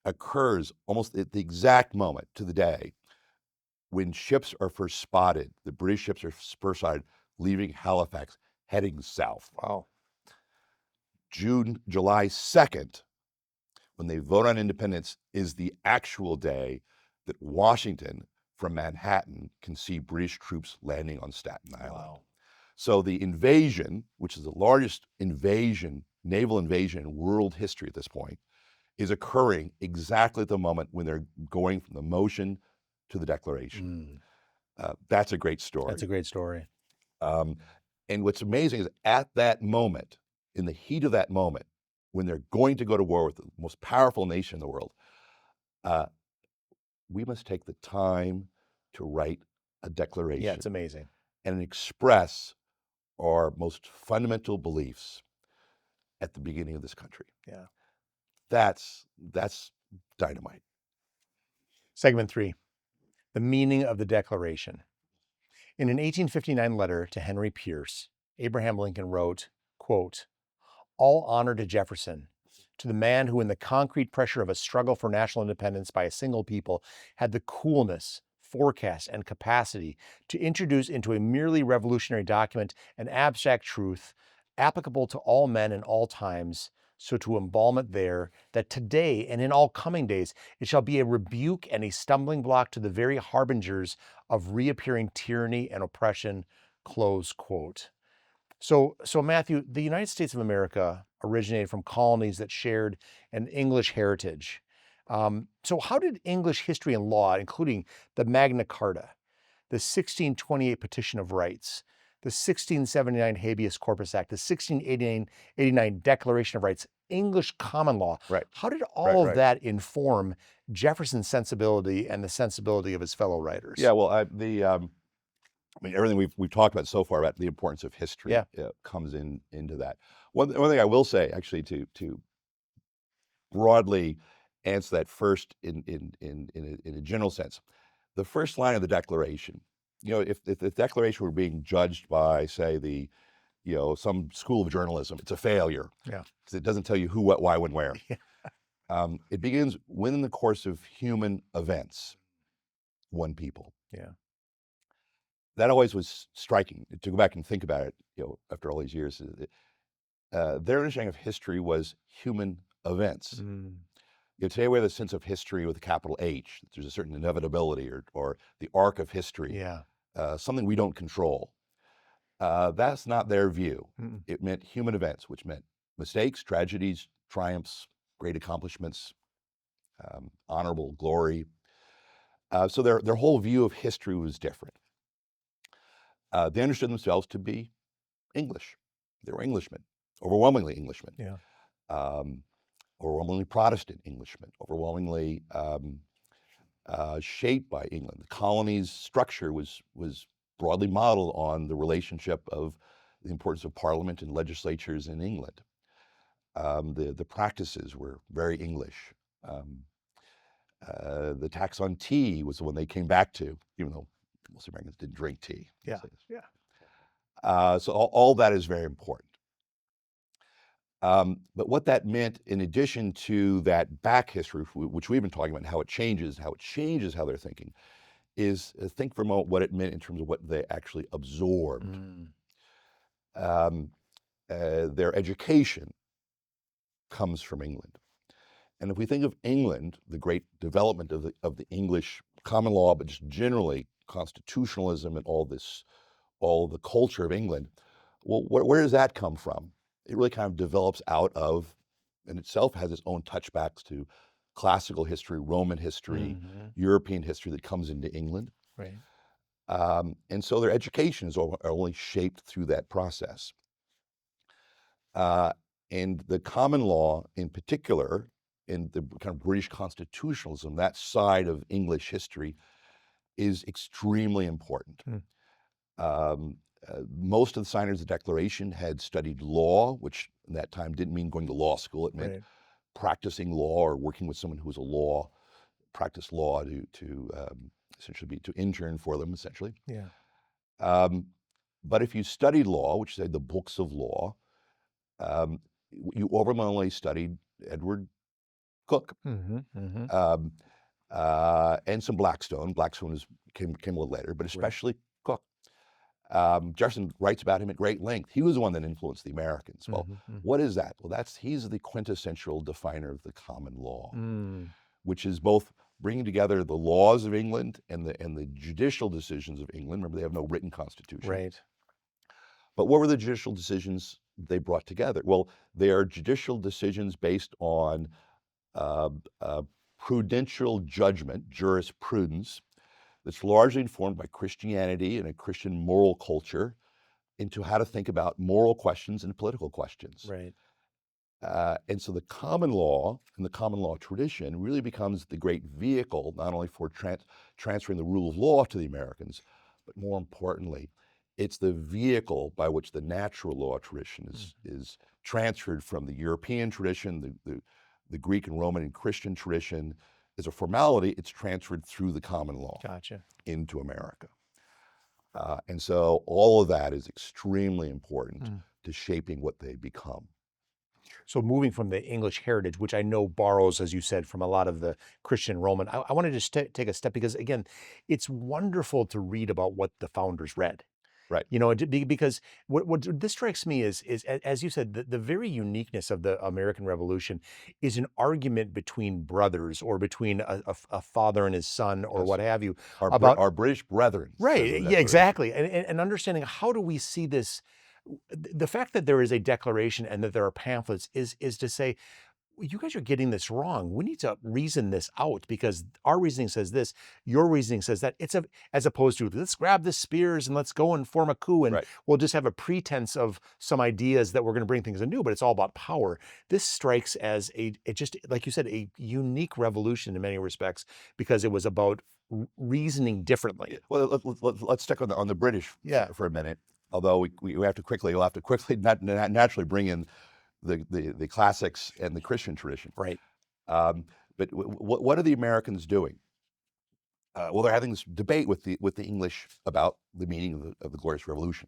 occurs almost at the exact moment to the day when ships are first spotted. The British ships are first spotted leaving Halifax, heading south. Wow. July 2nd, when they vote on independence, is the actual day that Washington from Manhattan can see British troops landing on Staten Island. Wow. So the invasion, which is the largest naval invasion in world history at this point, is occurring exactly at the moment when they're going from the motion to the Declaration. That's a great story. That's a great story. And what's amazing is at that moment, in the heat of that moment, when they're going to go to war with the most powerful nation in the world, we must take the time to write a declaration Yeah, it's amazing. and express our most fundamental beliefs at the beginning of this country. Yeah. That's dynamite. Segment 3, the meaning of the Declaration. In an 1859 letter to Henry Pierce, Abraham Lincoln wrote, quote, "All honor to Jefferson, to the man who in the concrete pressure of a struggle for national independence by a single people had the coolness, forecast, and capacity to introduce into a merely revolutionary document an abstract truth applicable to all men in all times, so to embalm it there, that today and in all coming days it shall be a rebuke and a stumbling block to the very harbingers of reappearing tyranny and oppression," close quote. So Matthew, the United States of America originated from colonies that shared an English heritage. So how did English history and law, including the Magna Carta, the 1628 Petition of Rights, the 1679 Habeas Corpus Act, the 1689 Declaration of Rights, English common law, Right. how did all of Right. that inform Jefferson's sensibility and the sensibility of his fellow writers? Yeah, well, I mean, everything we've talked about so far about the importance of history comes into that. One thing I will say, actually, to broadly answer that first in a general sense, the first line of the Declaration. If the Declaration were being judged by, say, some school of journalism, it's a failure. Yeah. Because it doesn't tell you who, what, why, when, where. It begins within the course of human events, one people. Yeah. That always was striking to go back and think about it. After all these years, their understanding of history was human events. Today we have a sense of history with a capital H. There's a certain inevitability or the arc of history. Yeah. Something we don't control. That's not their view. Mm-mm. It meant human events, which meant mistakes, tragedies, triumphs, great accomplishments, honorable glory. So their whole view of history was different. They understood themselves to be English. They were Englishmen, overwhelmingly Englishmen. Yeah. Overwhelmingly Protestant Englishmen, overwhelmingly shaped by England. The colony's structure was broadly modeled on the relationship of the importance of Parliament and legislatures in England. The practices were very English. The tax on tea was the one they came back to, even though most Americans didn't drink tea. Yeah. Yeah. So all that is very important. But what that meant, in addition to that back history, which we've been talking about, and how it changes how they're thinking, is think for a moment what it meant in terms of what they actually absorbed. Their education comes from England. And if we think of England, the great development of the English common law, but just generally constitutionalism and all the culture of England, well, where does that come from? It really kind of develops out of, and itself has its own touchbacks to classical history, Roman history, European history that comes into England. Right. And so their education is only shaped through that process. And the common law in particular, in the kind of British constitutionalism, that side of English history is extremely important. Most of the signers of the Declaration had studied law, which in that time didn't mean going to law school. It meant practicing law or working with someone who was practiced law to essentially to intern for them, essentially. Yeah. But if you studied law, which is the books of law, you overwhelmingly studied Edward Coke and some Blackstone. Blackstone came a little later, but especially Coke. Jefferson writes about him at great length. He was the one that influenced the Americans. Well, what is that? Well, he's the quintessential definer of the common law, which is both bringing together the laws of England and the judicial decisions of England. Remember, they have no written constitution. Right. But what were the judicial decisions they brought together? Well, they are judicial decisions based on prudential judgment, jurisprudence, that's largely informed by Christianity and a Christian moral culture into how to think about moral questions and political questions. Right. And so the common law and the common law tradition really becomes the great vehicle, not only for transferring the rule of law to the Americans, but more importantly, it's the vehicle by which the natural law tradition is transferred from the European tradition, the Greek and Roman and Christian tradition. As a formality, it's transferred through the common law into America. And so all of that is extremely important to shaping what they become. So moving from the English heritage, which I know borrows, as you said, from a lot of the Christian Roman, I want to just take a step, because again, it's wonderful to read about what the founders read. Right. You know, because what this strikes me is as you said, the very uniqueness of the American Revolution is an argument between brothers, or between a father and his son, or what have you, about our British brethren. Right. Yeah, exactly. And understanding, how do we see this? The fact that there is a declaration and that there are pamphlets is to say, you guys are getting this wrong. We need to reason this out, because our reasoning says this, your reasoning says that. As opposed to, let's grab the spears and let's go and form a coup, and we'll just have a pretense of some ideas that we're going to bring things anew, but it's all about power. This strikes as just like you said, a unique revolution in many respects, because it was about reasoning differently. Well, let's stick on the British for a minute. Although we'll have to quickly naturally bring in the classics and the Christian tradition. Right. But what are the Americans doing? Well, they're having this debate with the English about the meaning of the Glorious Revolution.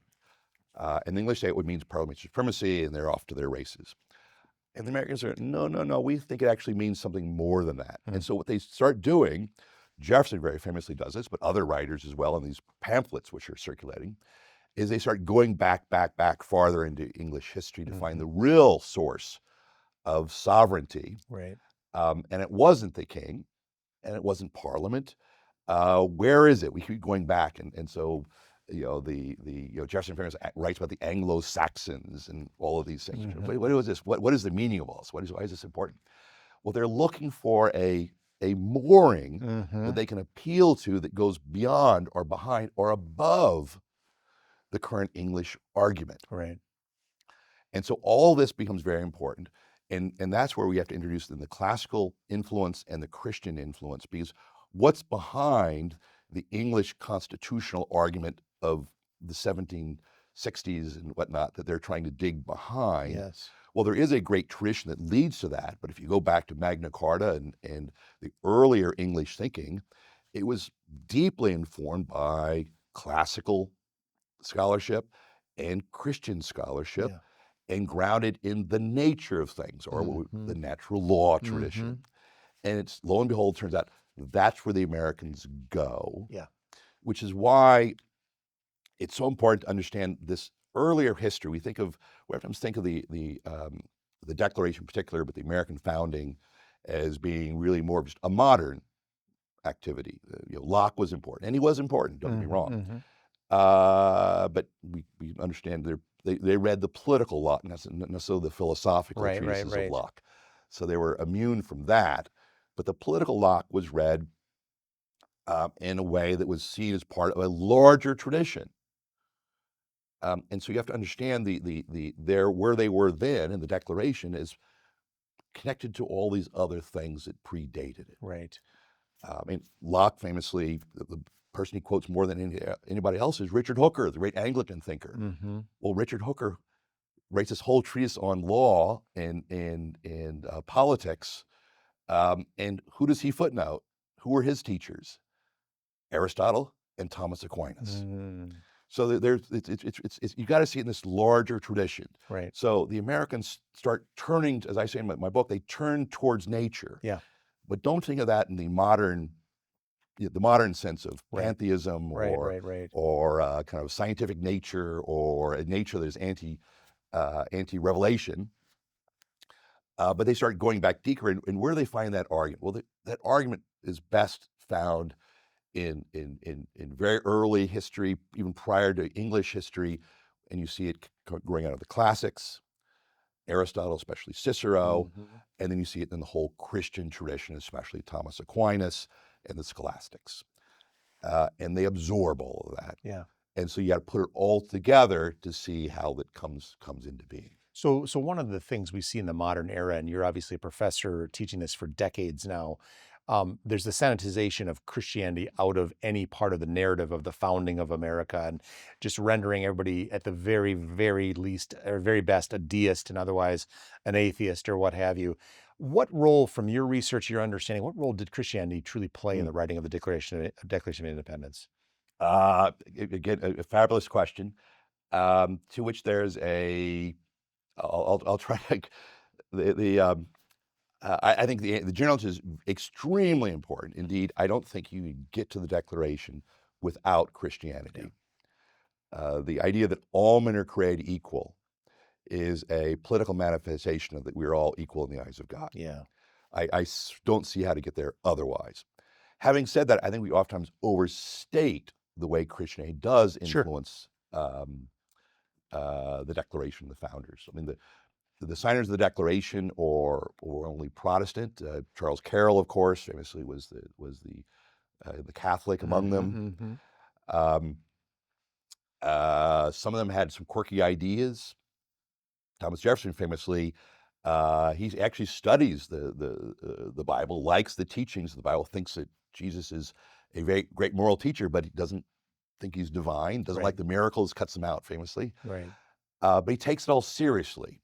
And the English say it means parliamentary supremacy, and they're off to their races. And the Americans are, no, we think it actually means something more than that. And so what they start doing, Jefferson very famously does this, but other writers as well in these pamphlets which are circulating, is they start going back farther into English history to find the real source of sovereignty. Right. And it wasn't the king, and it wasn't Parliament. Where is it? We keep going back, and so Jefferson writes about the Anglo-Saxons and all of these things. What is this? What is the meaning of all this? Why is this important? Well, they're looking for a mooring that they can appeal to that goes beyond or behind or above the current English argument. Right. And so all this becomes very important. And that's where we have to introduce the classical influence and the Christian influence, because what's behind the English constitutional argument of the 1760s and whatnot that they're trying to dig behind? Yes. Well, there is a great tradition that leads to that, but if you go back to Magna Carta and the earlier English thinking, it was deeply informed by classical scholarship and Christian scholarship, and grounded in the nature of things, or the natural law tradition. And it's, lo and behold, turns out that's where the Americans go. Yeah. Which is why it's so important to understand this earlier history. We sometimes think of the Declaration in particular, but the American founding as being really more of just a modern activity. Locke was important, and he was important, don't get me wrong. But we understand they read the political Locke, not necessarily the philosophical treatises of Locke. So they were immune from that. But the political Locke was read in a way that was seen as part of a larger tradition. And so you have to understand where they were then in the Declaration is connected to all these other things that predated it. Right. Locke famously, the person he quotes more than anybody else is Richard Hooker, the great Anglican thinker. Well, Richard Hooker writes this whole treatise on law and politics, and who does he footnote? Who were his teachers? Aristotle and Thomas Aquinas. So you got to see it in this larger tradition. Right. So the Americans start turning, as I say in my book, they turn towards nature. Yeah. But don't think of that in the modern sense of pantheism or kind of scientific nature, or a nature that is anti-revelation. But they start going back deeper, and where do they find that argument? Well, that argument is best found in very early history, even prior to English history, and you see it growing out of the classics, Aristotle, especially Cicero, and then you see it in the whole Christian tradition, especially Thomas Aquinas and the scholastics. And they absorb all of that. Yeah. And so you got to put it all together to see how that comes into being. So one of the things we see in the modern era, and you're obviously a professor teaching this for decades now, there's the sanitization of Christianity out of any part of the narrative of the founding of America, and just rendering everybody at the very, very least or very best a deist and otherwise an atheist or what have you. What role, from your research, your understanding, what role did Christianity truly play in the writing of the Declaration of Independence? Again, a fabulous question, to which there's I'll try to, I think the general answer is extremely important. Indeed, I don't think you get to the Declaration without Christianity. The idea that all men are created equal is a political manifestation of that we're all equal in the eyes of God. Yeah. I don't see how to get there otherwise. Having said that, I think we oftentimes overstate the way Christianity does influence the Declaration of the founders. I mean, the signers of the Declaration or only Protestant. Charles Carroll, of course, famously was the Catholic among them. Some of them had some quirky ideas. Thomas Jefferson famously, he actually studies the Bible, likes the teachings of the Bible, thinks that Jesus is a very great moral teacher, but he doesn't think he's divine, doesn't like the miracles, cuts them out famously. Right. But he takes it all seriously.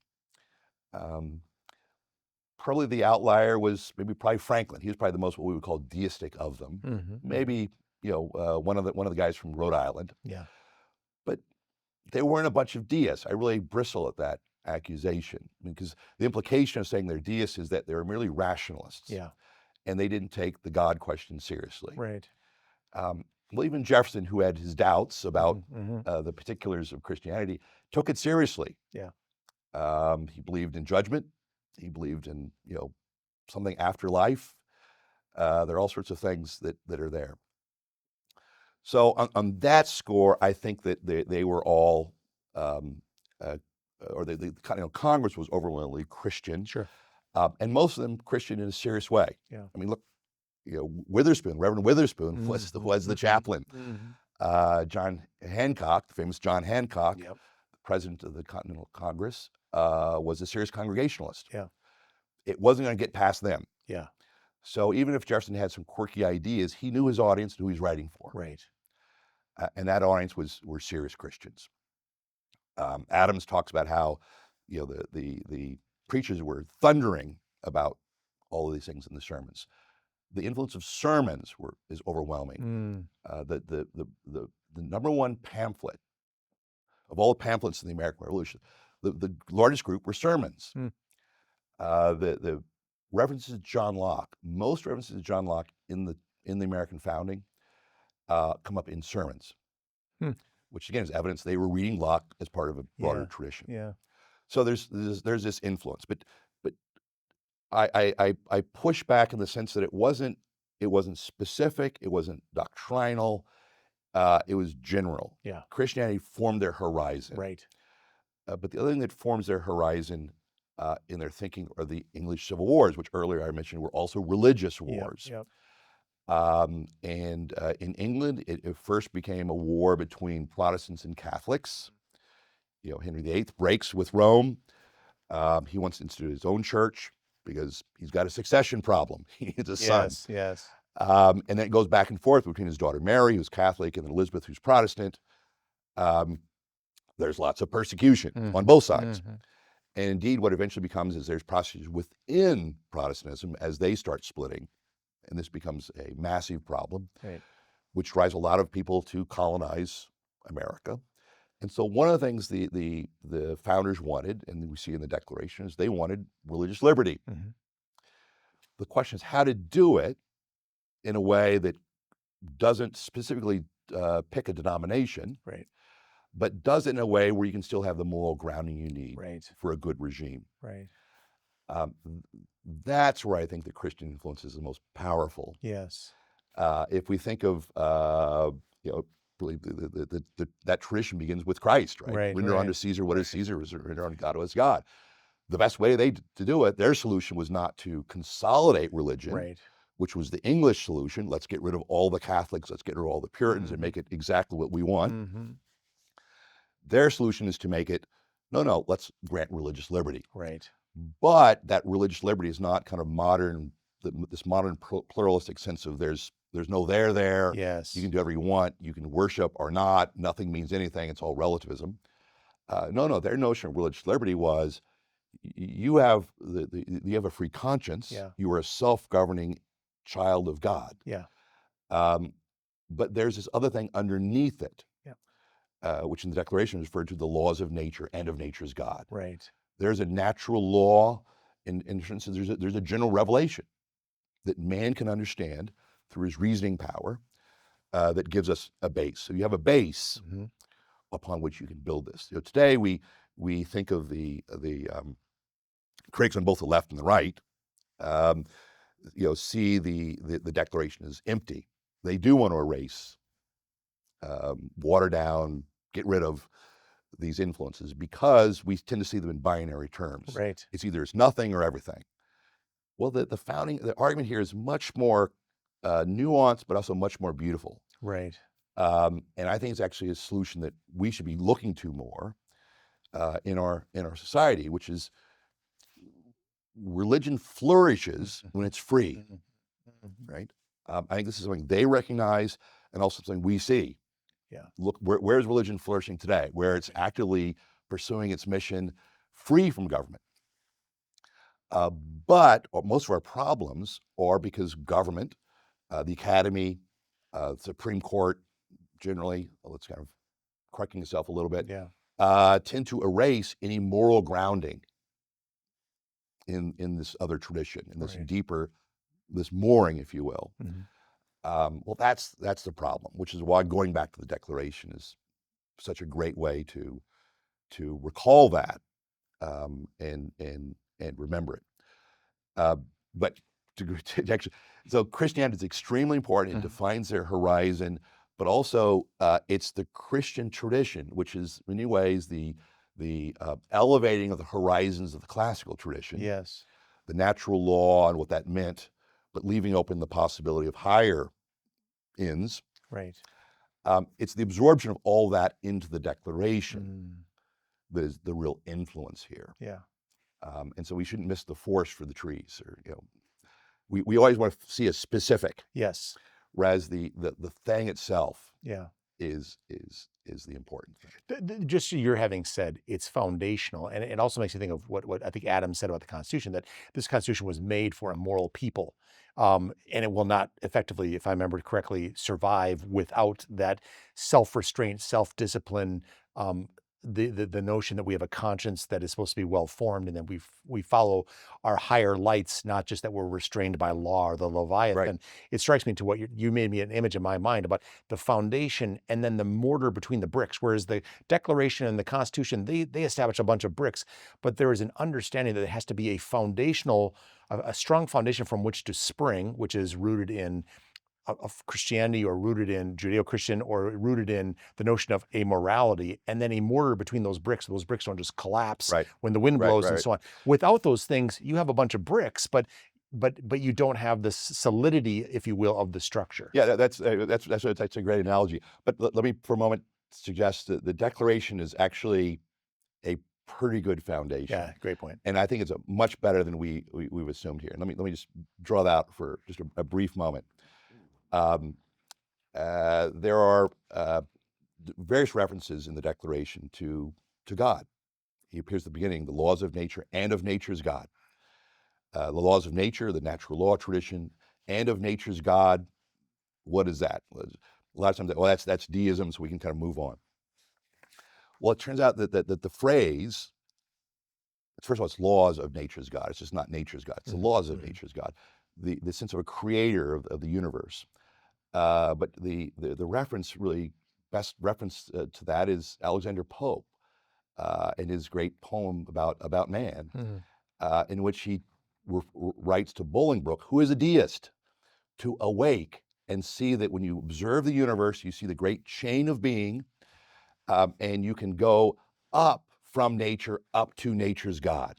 Probably the outlier was probably Franklin. He was probably the most what we would call deistic of them. Maybe one of the guys from Rhode Island. Yeah. But they weren't a bunch of deists. I really bristle at that accusation because the implication of saying they're deists is that they're merely rationalists. Yeah. And they didn't take the God question seriously. Right. Well, even Jefferson, who had his doubts about the particulars of Christianity, took it seriously. Yeah. He believed in judgment. He believed in something after life. There are all sorts of things that are there. So on that score, I think that they were all, Congress was overwhelmingly Christian. Sure. And most of them Christian in a serious way. Yeah. I mean, look, Witherspoon, Reverend Witherspoon was the chaplain. John Hancock, the famous John Hancock, the president of the Continental Congress, was a serious Congregationalist. Yeah. It wasn't going to get past them. Yeah. So even if Jefferson had some quirky ideas, he knew his audience, who he's writing for. Right. And that audience were serious Christians. Adams talks about how, the preachers were thundering about all of these things in the sermons. The influence of sermons is overwhelming. The number one pamphlet of all the pamphlets in the American Revolution, the largest group were sermons. The references to John Locke, most references to John Locke in the American founding come up in sermons, which again is evidence they were reading Locke as part of a broader tradition. Yeah. So there's this influence, but I push back in the sense that it wasn't specific, it wasn't doctrinal, it was general. Yeah. Christianity formed their horizon. Right. But the other thing that forms their horizon in their thinking are the English Civil Wars, which earlier I mentioned were also religious wars. Yep. And in England, it first became a war between Protestants and Catholics. Henry VIII breaks with Rome. He wants to institute his own church because he's got a succession problem. He needs a son. Yes. And then it goes back and forth between his daughter Mary, who's Catholic, and Elizabeth, who's Protestant. There's lots of persecution on both sides. And indeed, what eventually becomes is there's persecution within Protestantism as they start splitting. And this becomes a massive problem, which drives a lot of people to colonize America. And so one of the things the founders wanted, and we see in the Declaration, is they wanted religious liberty. The question is how to do it in a way that doesn't specifically pick a denomination, but does it in a way where you can still have the moral grounding you need for a good regime. That's where I think the Christian influence is the most powerful. Yes. If we think of, really that tradition begins with Christ, right? Render unto Caesar what is Caesar, render unto God what is God. The best way to do it, their solution was not to consolidate religion, which was the English solution. Let's get rid of all the Catholics, let's get rid of all the Puritans and make it exactly what we want. Their solution is to make it no, let's grant religious liberty. Right. But that religious liberty is not kind of modern, this modern pluralistic sense of there's no there. Yes. You can do whatever you want. You can worship or not. Nothing means anything. It's all relativism. No, their notion of religious liberty was you have you have a free conscience. Yeah. You are a self-governing child of God. Yeah. But there's this other thing underneath it, Yeah. which in the Declaration is referred to the laws of nature and of nature's God. Right. There's a natural law, for instance, there's a general revelation that man can understand through his reasoning power that gives us a base. So you have a base upon which you can build this. Today we think of the critics on both the left and the right, see the Declaration as empty. They do want to erase, water down, get rid of these influences because we tend to see them in binary terms. Right. It's nothing or everything. Well, the argument here is much more nuanced, but also much more beautiful. Right. And I think it's actually a solution that we should be looking to more in our society, which is religion flourishes when it's free, right? I think this is something they recognize and also something we see. Yeah. Look, where's religion flourishing today? Where it's actively pursuing its mission free from government. But most of our problems are because government, the academy, Supreme Court, generally, it's kind of correcting itself a little bit, tend to erase any moral grounding in this other tradition, in this deeper, this mooring, if you will. Well, that's the problem, which is why going back to the Declaration is such a great way to recall that and remember it. But actually, so Christianity is extremely important. It defines their horizon, but also it's the Christian tradition, which is in many ways the elevating of the horizons of the classical tradition. Yes. The natural law and what that meant, but leaving open the possibility of higher ends. Right. It's the absorption of all that into the Declaration that is the real influence here. Yeah. And so we shouldn't miss the forest for the trees. Or we always want to see a specific. Yes. Whereas the thing itself. Yeah. Is the important thing. Just you're having said it's foundational, and it also makes you think of what I think Adam said about the Constitution, that this Constitution was made for a moral people, and it will not effectively, if I remember correctly, survive without that self-restraint, self-discipline, the notion that we have a conscience that is supposed to be well-formed, and then we follow our higher lights, not just that we're restrained by law or the Leviathan. Right. It strikes me to what you made me an image in my mind about the foundation and then the mortar between the bricks, whereas the Declaration and the Constitution, they establish a bunch of bricks, but there is an understanding that it has to be a strong foundation from which to spring, which is rooted in of Christianity or rooted in Judeo-Christian or rooted in the notion of amorality, and then a mortar between those bricks. Those bricks don't just collapse when the wind blows and so on. Without those things, you have a bunch of bricks, but you don't have the solidity, if you will, of the structure. Yeah, that's a great analogy. But let me for a moment suggest that the Declaration is actually a pretty good foundation. Yeah, great point. And I think it's much better than we've assumed here. And let me just draw that out for just a brief moment. There are various references in the Declaration to God. He appears at the beginning, the laws of nature and of nature's God. The laws of nature, the natural law tradition, and of nature's God. What is that? A lot of times, that's deism, so we can kind of move on. Well, it turns out that the phrase, first of all, it's laws of nature's God. It's just not nature's God. It's the laws of nature's God. The sense of a creator of the universe. But the reference, really best reference to that is Alexander Pope in his great poem about man, in which he writes to Bolingbroke, who is a deist, to awake and see that when you observe the universe, you see the great chain of being, and you can go up from nature up to nature's God.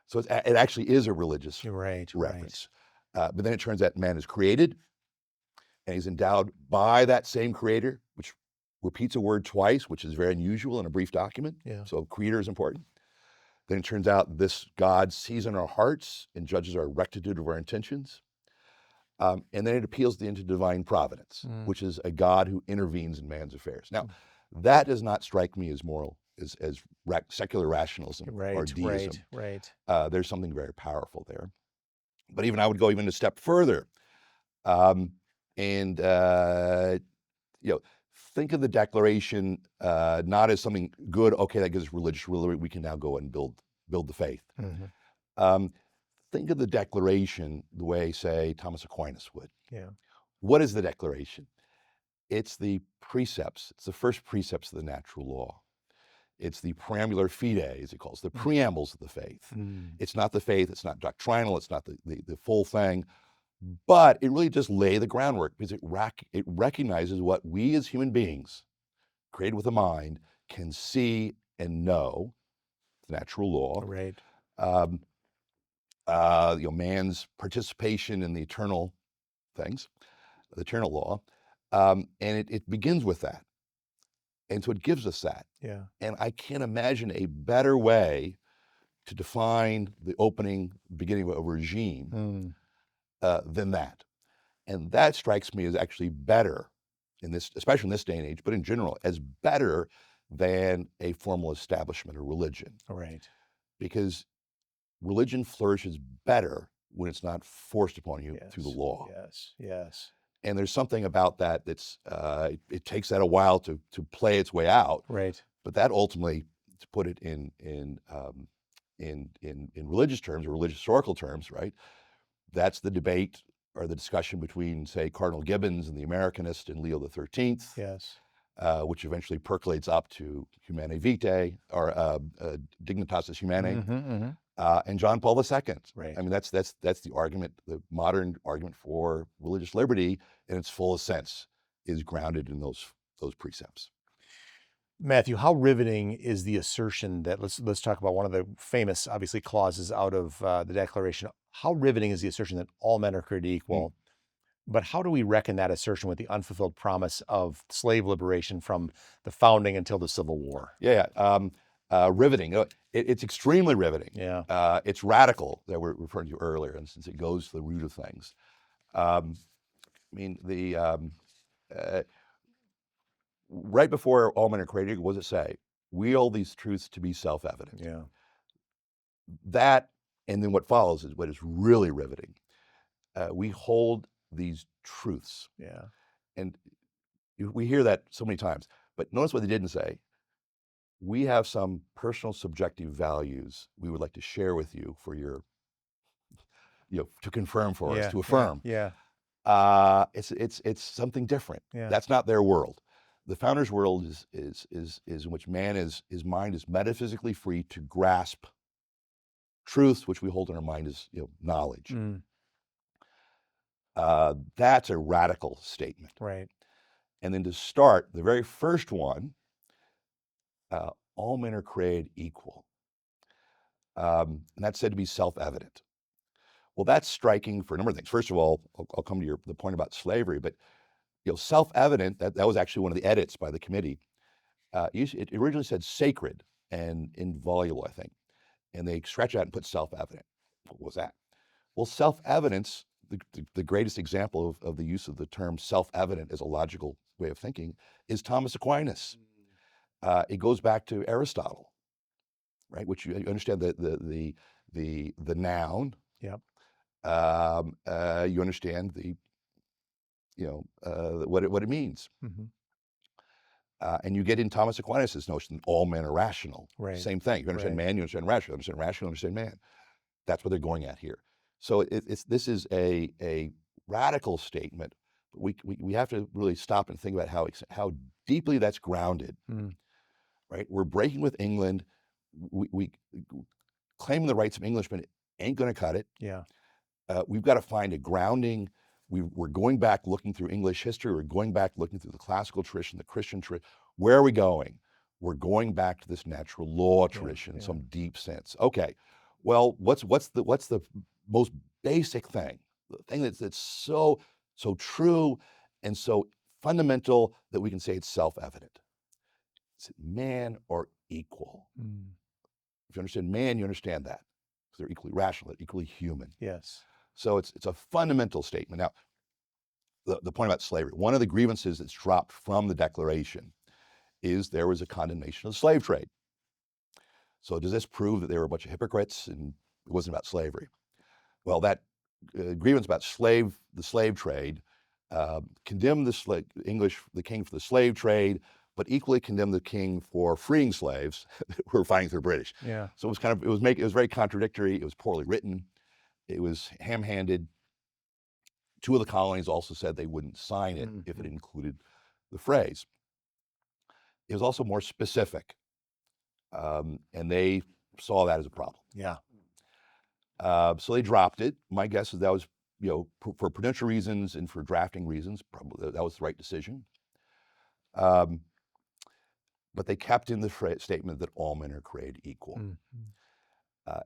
So it actually is a religious reference. But then it turns out man is created, and he's endowed by that same creator, which repeats a word twice, which is very unusual in a brief document. Yeah. So creator is important. Then it turns out this God sees in our hearts and judges our rectitude of our intentions. And then it appeals into divine providence, which is a God who intervenes in man's affairs. Now, that does not strike me as moral, as secular rationalism or deism. Right. There's something very powerful there. But even I would go even a step further, and think of the Declaration not as something good. Okay, that gives us religious liberty. We can now go and build the faith. Think of the Declaration the way, say, Thomas Aquinas would. Yeah. What is the Declaration? It's the precepts. It's the first precepts of the natural law. It's the preambular fide, as he calls it, the preambles of the faith. It's not the faith. It's not doctrinal. It's not the full thing. But it really does lay the groundwork because it recognizes what we as human beings, created with a mind, can see and know, the natural law. Right. Man's participation in the eternal things, the eternal law, and it begins with that. And so it gives us that. Yeah. And I can't imagine a better way to define the beginning of a regime than that. And that strikes me as actually better in this, especially in this day and age, but in general, as better than a formal establishment or religion. Right. Because religion flourishes better when it's not forced upon you through the law. Yes. And there's something about that that's it takes that a while to play its way out. Right. But that ultimately, to put it in religious terms or religious historical terms, right? That's the debate or the discussion between, say, Cardinal Gibbons and the Americanist and Leo XIII. Yes. Which eventually percolates up to Humanae Vitae or Dignitatis Humanae. And John Paul II. Right. I mean, that's the argument, the modern argument for religious liberty in its fullest sense is grounded in those precepts. Matthew, how riveting is the assertion that, let's talk about one of the famous, obviously, clauses out of the Declaration. How riveting is the assertion that all men are created equal? But how do we reckon that assertion with the unfulfilled promise of slave liberation from the founding until the Civil War? Riveting. It's extremely riveting. Yeah. It's radical that we're referring to earlier, and since it goes to the root of things. Right before all men are created, what does it say? We hold these truths to be self-evident. Yeah. That, and then what follows is what is really riveting. We hold these truths. Yeah. And we hear that so many times. But notice what they didn't say. We have some personal subjective values we would like to share with you for your, to confirm for us, to affirm. Yeah. It's something different. Yeah. That's not their world. The founder's world is in which his mind is metaphysically free to grasp truths which we hold in our mind as knowledge. That's a radical statement. Right. And then to start, the very first one, all men are created equal. And that's said to be self-evident. Well, that's striking for a number of things. First of all, I'll come to the point about slavery, but self-evident, that was actually one of the edits by the committee. It originally said sacred and inviolable, I think. And they scratched out and put self-evident. What was that? Well, self-evidence, the greatest example of the use of the term self-evident as a logical way of thinking is Thomas Aquinas. It goes back to Aristotle, right? Which you understand the noun. Yep. You understand what it means. And you get in Thomas Aquinas' notion that all men are rational. Right. Same thing. You understand man, you understand rational. You understand rational, you understand man. That's what they're going at here. So this is a radical statement. We have to really stop and think about how deeply that's grounded. Right? We're breaking with England. We claiming the rights of Englishmen ain't going to cut it. Yeah. We've got to find a grounding. We're going back looking through English history. We're going back looking through the classical tradition, the Christian tradition. Where are we going? We're going back to this natural law tradition in some deep sense. Okay, well, what's the most basic thing? The thing that's so true and so fundamental that we can say it's self-evident. Is it man or equal? If you understand man, you understand that. Because they're equally rational, they're equally human. Yes. So it's a fundamental statement. Now, the point about slavery, one of the grievances that's dropped from the Declaration is there was a condemnation of the slave trade. So does this prove that they were a bunch of hypocrites and it wasn't about slavery? Well, that grievance about the slave trade condemned the king for the slave trade, but equally condemned the king for freeing slaves who were fighting through the British. Yeah. So it was very contradictory. It was poorly written. It was ham-handed. Two of the colonies also said they wouldn't sign it if it included the phrase. It was also more specific, and they saw that as a problem. Yeah. So they dropped it. My guess is that was, for prudential reasons and for drafting reasons, probably that was the right decision. But they kept in the statement that all men are created equal.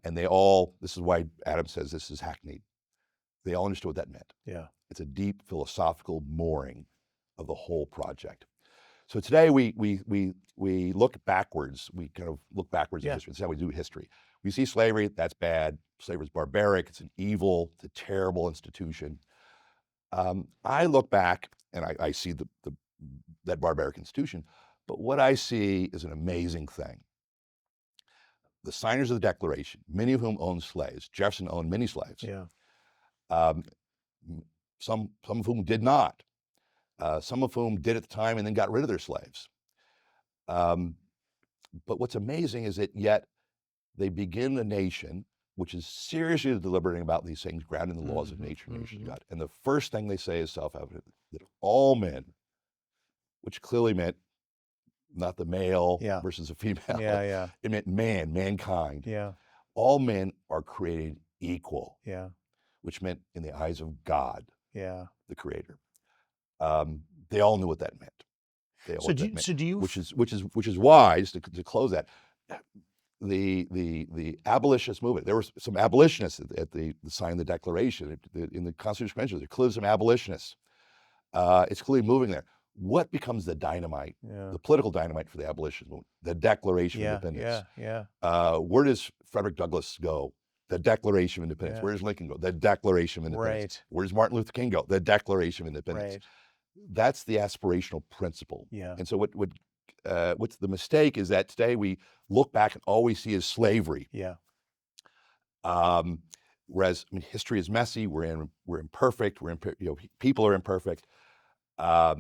And this is why Adam says this is hackneyed. They all understood what that meant. Yeah. It's a deep philosophical mooring of the whole project. So today we look backwards. We kind of look backwards in history. That's how we do history. We see slavery, that's bad. Slavery is barbaric. It's an evil. It's a terrible institution. I look back and I see that barbaric institution, but what I see is an amazing thing. The signers of the Declaration, many of whom owned slaves. Jefferson owned many slaves. Yeah. Some of whom did not. Some of whom did at the time and then got rid of their slaves. But what's amazing is that yet they begin a nation which is seriously deliberating about these things, grounded in the laws of nature and nature of God. And the first thing they say is self-evident, that all men, which clearly meant not the male versus the female. Yeah. It meant mankind. Yeah. All men are created equal. Yeah. Which meant in the eyes of God, the Creator. They all knew what that meant. Which is wise to close that. The abolitionist movement. There were some abolitionists at the sign of the Declaration in the Constitutional Convention. There are clearly some abolitionists. It's clearly moving there. What becomes the dynamite, the political dynamite for the abolitionist movement? The Declaration of Independence. Where does Frederick Douglass go? The Declaration of Independence. Where does Lincoln go? The Declaration of Independence. Right. Where does Martin Luther King go? The Declaration of Independence. Right. That's the aspirational principle. Yeah. And so what's the mistake is that today we look back and all we see is slavery. Yeah. Whereas history is messy. We're imperfect. People are imperfect. But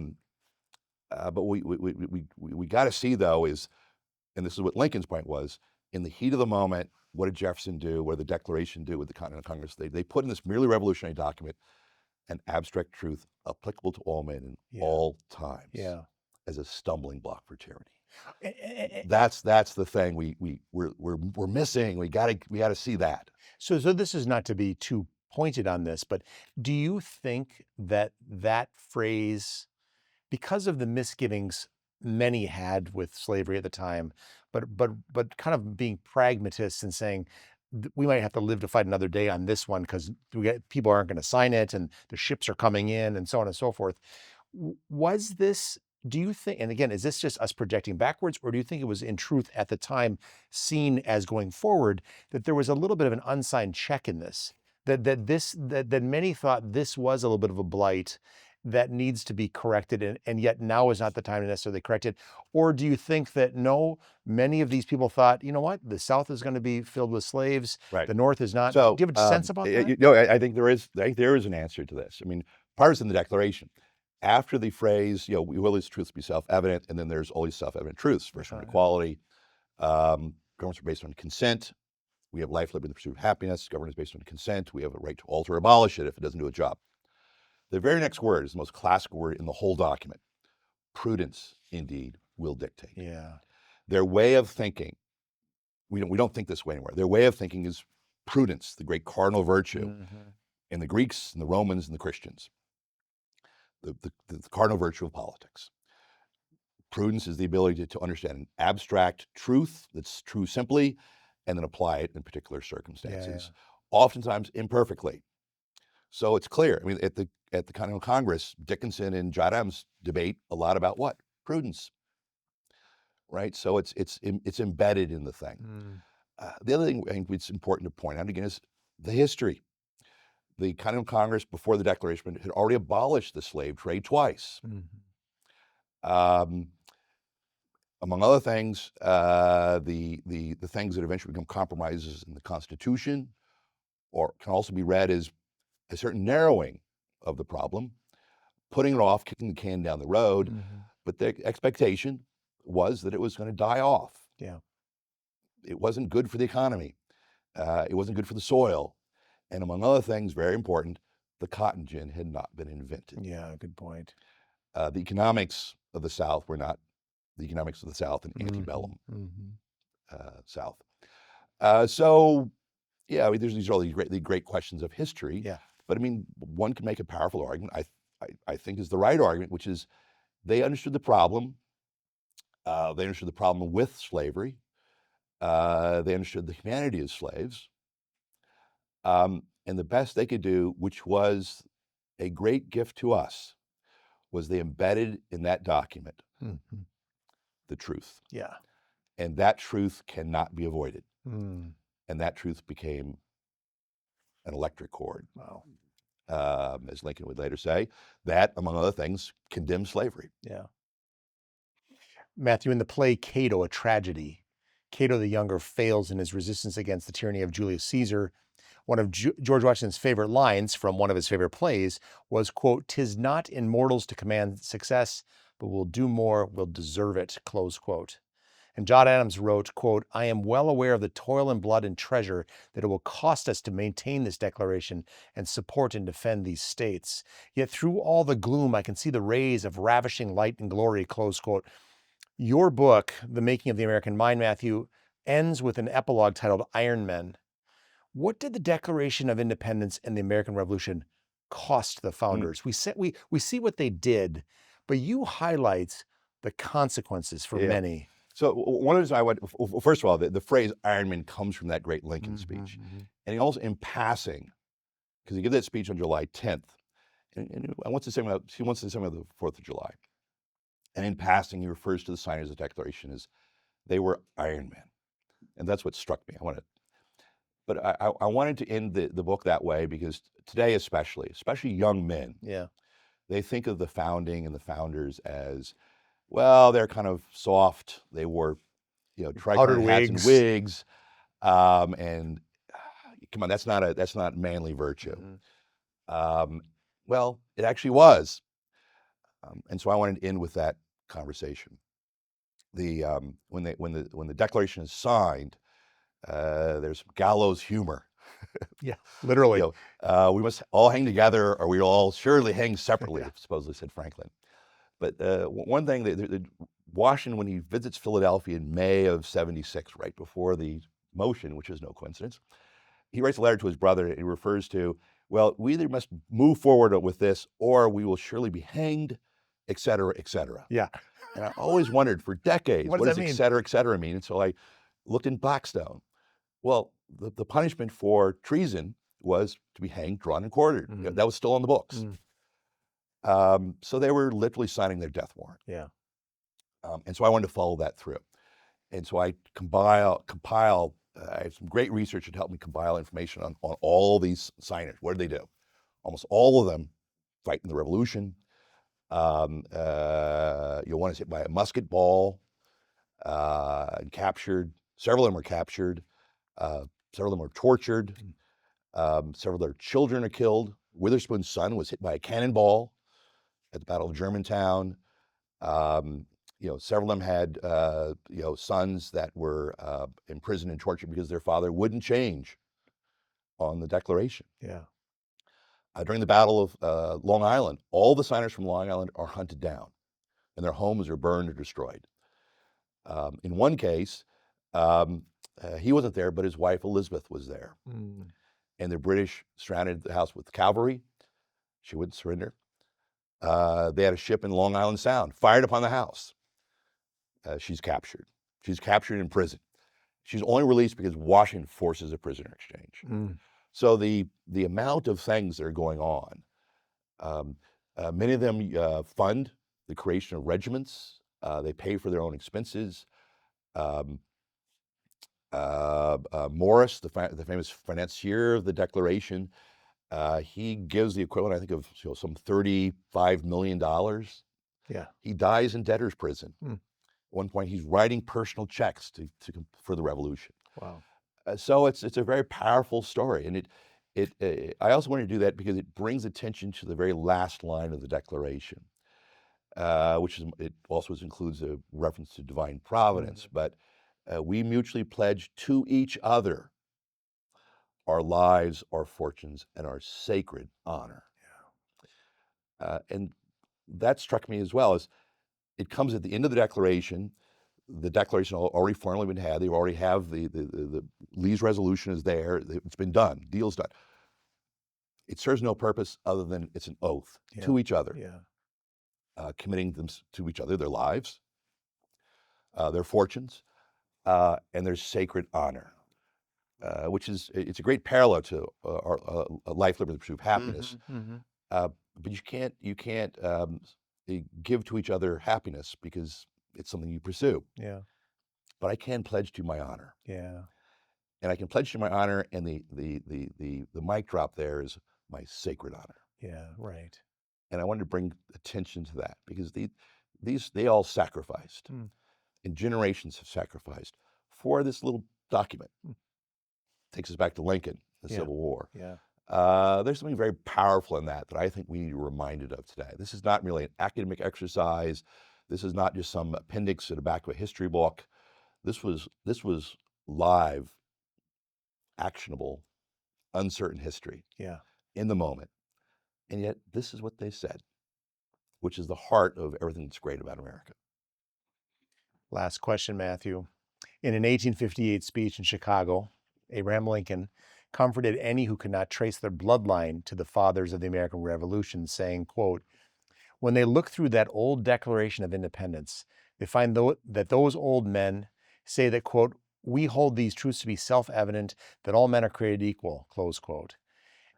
we got to see though is, and this is what Lincoln's point was, in the heat of the moment, what did Jefferson do? What did the Declaration do with the Continental Congress? They put in this merely revolutionary document an abstract truth applicable to all men in all times as a stumbling block for tyranny. That's the thing we're missing. We gotta see that. So this is not to be too pointed on this, but do you think that phrase, because of the misgivings many had with slavery at the time, but kind of being pragmatists and saying we might have to live to fight another day on this one because people aren't going to sign it and the ships are coming in and so on and so forth. Was this, do you think, and again, is this just us projecting backwards, or do you think it was in truth at the time seen as going forward that there was a little bit of an unsigned check in this, that many thought this was a little bit of a blight that needs to be corrected, and yet now is not the time to necessarily correct it? Or do you think that no, many of these people thought, you know what, the South is going to be filled with slaves, the North is not? So, do you have a sense about that? I think there is an answer to this. Part is in the Declaration. After the phrase, we will these truths be self-evident, and then there's always self-evident truths. First one, equality. Governments are based on consent. We have life, liberty, and the pursuit of happiness. Government is based on consent. We have a right to alter or abolish it if it doesn't do a job. The very next word is the most classic word in the whole document. Prudence, indeed, will dictate. Yeah. Their way of thinking, we don't think this way anymore. Their way of thinking is prudence, the great cardinal virtue, in the Greeks and the Romans and the Christians. The cardinal virtue of politics. Prudence is the ability to understand an abstract truth that's true simply, and then apply it in particular circumstances, oftentimes imperfectly. So it's clear. I mean, at the Continental Congress, Dickinson and John Adams debate a lot about what? Prudence, right? So it's embedded in the thing. The other thing I think it's important to point out again is the history. The Continental Congress before the Declaration had already abolished the slave trade twice. Um, among other things, the things that eventually become compromises in the Constitution, or can also be read as a certain narrowing of the problem, putting it off, kicking the can down the road. But the expectation was that it was going to die off. Yeah. It wasn't good for the economy. It wasn't good for the soil. And among other things, very important, the cotton gin had not been invented. Yeah, good point. The economics of the South were not the economics of the South and antebellum South. So, yeah, I mean, there's all these great questions of history. Yeah. But I mean, one can make a powerful argument, I think is the right argument, which is they understood the problem. They understood the problem with slavery. They understood the humanity of slaves. And the best they could do, which was a great gift to us, was they embedded in that document the truth. Yeah. And that truth cannot be avoided. Mm. And that truth became an electric cord. Wow. As Lincoln would later say, that, among other things, condemned slavery. Yeah. Matthew, in the play Cato, A Tragedy, Cato the Younger fails in his resistance against the tyranny of Julius Caesar. One of George Washington's favorite lines from one of his favorite plays was, quote, "'Tis not in mortals to command success, but we'll do more, we'll deserve it," close quote. And John Adams wrote, quote, "I am well aware of the toil and blood and treasure that it will cost us to maintain this declaration and support and defend these states. Yet through all the gloom, I can see the rays of ravishing light and glory," close quote. Your book, The Making of the American Mind, Matthew, ends with an epilogue titled Iron Men. What did the Declaration of Independence and the American Revolution cost the founders? We see what they did, but you highlight the consequences for many. So one of the reasons first of all, the phrase Iron Man comes from that great Lincoln speech. And he also, in passing, because he gave that speech on July 10th, and he wants to say about the 4th of July. And in passing, he refers to the signers of the Declaration as they were Iron Men. And that's what struck me. But I wanted to end the book that way because today especially young men, they think of the founding and the founders as, well, they're kind of soft. They wore, tricolor hats and wigs, and come on, that's not manly virtue. Well, it actually was, and so I wanted to end with that conversation. When the Declaration is signed, there's gallows humor. Yeah, literally. We must all hang together, or we'll all surely hang separately, supposedly said Franklin. But one thing that Washington, when he visits Philadelphia in May of '76, right before the motion, which is no coincidence, he writes a letter to his brother and he refers to, well, we either must move forward with this or we will surely be hanged, et cetera, et cetera. Yeah. And I always wondered for decades, what does et cetera mean? And so I looked in Blackstone. Well, the punishment for treason was to be hanged, drawn, and quartered. That was still on the books. So they were literally signing their death warrant. Yeah. And so I wanted to follow that through. And so I compile, I have some great research that helped me compile information on all these signers. What did they do? Almost all of them fight in the Revolution. One is hit by a musket ball and captured. Several of them were captured. Several of them were tortured. Several of their children are killed. Witherspoon's son was hit by a cannonball at the Battle of Germantown. Several of them had, sons that were imprisoned and tortured because their father wouldn't change on the Declaration. Yeah. During the Battle of Long Island, all the signers from Long Island are hunted down, and their homes are burned or destroyed. In one case, he wasn't there, but his wife Elizabeth was there. And the British surrounded the house with cavalry. She wouldn't surrender. They had a ship in Long Island Sound, fired upon the house. She's captured. She's captured in prison. She's only released because Washington forces a prisoner exchange. So the amount of things that are going on, many of them fund the creation of regiments. They pay for their own expenses. Um, Morris, the famous financier of the Declaration, he gives the equivalent, I think, of some $35 million. Yeah. He dies in debtor's prison. Hmm. At one point, he's writing personal checks for the revolution. Wow. So it's a very powerful story, and I also want to do that because it brings attention to the very last line of the Declaration, which it also includes a reference to divine providence. But we mutually pledge to each other our lives, our fortunes, and our sacred honor. And that struck me as well. As it comes at the end of the Declaration. The Declaration already formally been had. They already have the Lee's resolution is there. It's been done. Deal's done. It serves no purpose other than it's an oath to each other, committing them to each other, their lives, their fortunes, and their sacred honor, which it's a great parallel to our life, liberty, the pursuit of happiness. But you can't give to each other happiness because it's something you pursue. Yeah. But I can pledge to my honor. Yeah. And I can pledge to my honor, and the mic drop there is my sacred honor. Yeah. Right. And I wanted to bring attention to that because they all sacrificed, and generations have sacrificed for this little document. Takes us back to Lincoln, the Civil War. Yeah. There's something very powerful in that I think we need to be reminded of today. This is not merely an academic exercise. This is not just some appendix at the back of a history book. This was live, actionable, uncertain history in the moment. And yet this is what they said, which is the heart of everything that's great about America. Last question, Matthew. In an 1858 speech in Chicago, Abraham Lincoln comforted any who could not trace their bloodline to the fathers of the American Revolution, saying, quote, "When they look through that old Declaration of Independence, they find that those old men say that, quote, we hold these truths to be self-evident, that all men are created equal," close quote.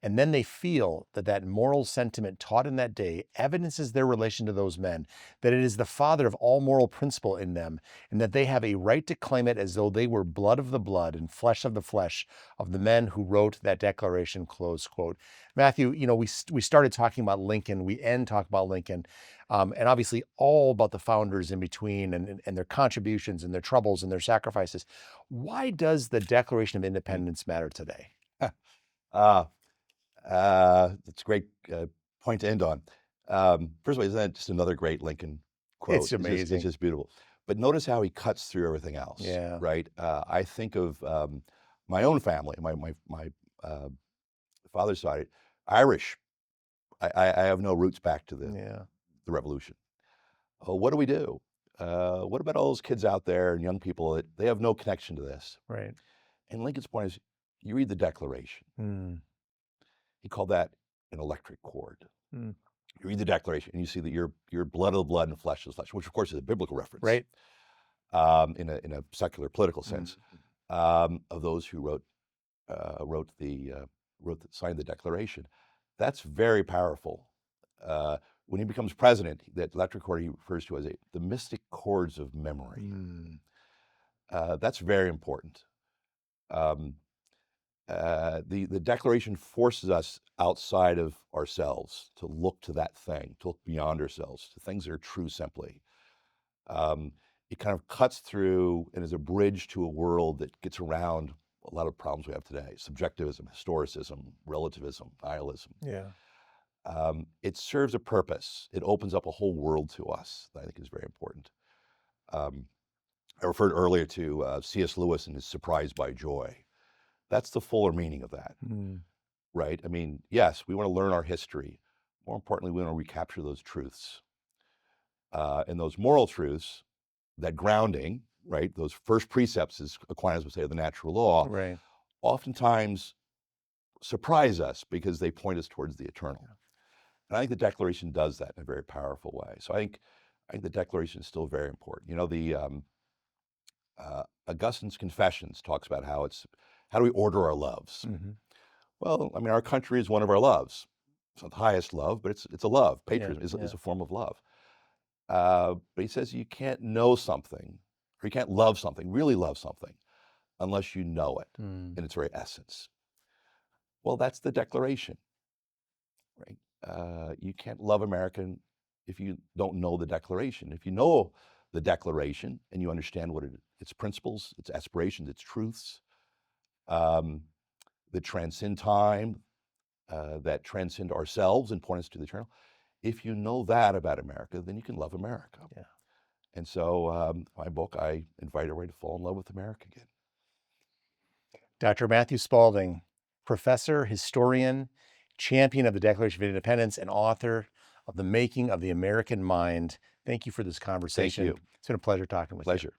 And then they feel that moral sentiment taught in that day evidences their relation to those men, that it is the father of all moral principle in them, and that they have a right to claim it as though they were blood of the blood and flesh of the flesh of the men who wrote that declaration, close quote. Matthew, we started talking about Lincoln, we end talking about Lincoln, and obviously all about the founders in between and their contributions and their troubles and their sacrifices. Why does the Declaration of Independence matter today? That's a great point to end on. First of all, isn't that just another great Lincoln quote? It's amazing. It's just beautiful. But notice how he cuts through everything else. Yeah. Right. I think of my own family. My father's side, Irish. I have no roots back to the Revolution. What do we do? What about all those kids out there and young people that they have no connection to this? Right. And Lincoln's point is, you read the Declaration. He called that an electric cord. You read the Declaration and you see that you're blood of the blood and flesh of the flesh, which of course is a biblical reference, right? In a secular political sense, of those who signed the Declaration. That's very powerful. When he becomes president, that electric cord he refers to as the mystic chords of memory. That's very important. The Declaration forces us outside of ourselves to look to that thing, to look beyond ourselves, to things that are true simply. It kind of cuts through and is a bridge to a world that gets around a lot of problems we have today: subjectivism, historicism, relativism, nihilism. It serves a purpose. It opens up a whole world to us that I think is very important. I referred earlier to C.S. Lewis and his Surprised by Joy. That's the fuller meaning of that, right? I mean, yes, we want to learn our history. More importantly, we want to recapture those truths. And those moral truths, that grounding, right? Those first precepts, as Aquinas would say, of the natural law, right, oftentimes surprise us because they point us towards the eternal. And I think the Declaration does that in a very powerful way. So I think the Declaration is still very important. You know, the Augustine's Confessions talks about how do we order our loves? Well, I mean, our country is one of our loves. It's not the highest love, but it's a love. Yeah, Patriotism is yeah. a form of love. But he says you can't know something, or you can't love something, really love something, unless you know it Mm. in its very essence. Well, that's the Declaration, right? You can't love America if you don't know the Declaration. If you know the Declaration and you understand what its principles, its aspirations, its truths, that transcend time, that transcend ourselves and point us to the eternal. If you know that about America, then you can love America. Yeah. And so, my book, I invite everybody to fall in love with America again. Dr. Matthew Spalding, professor, historian, champion of the Declaration of Independence, and author of The Making of the American Mind. Thank you for this conversation. Thank you. It's been a pleasure talking with you. Pleasure.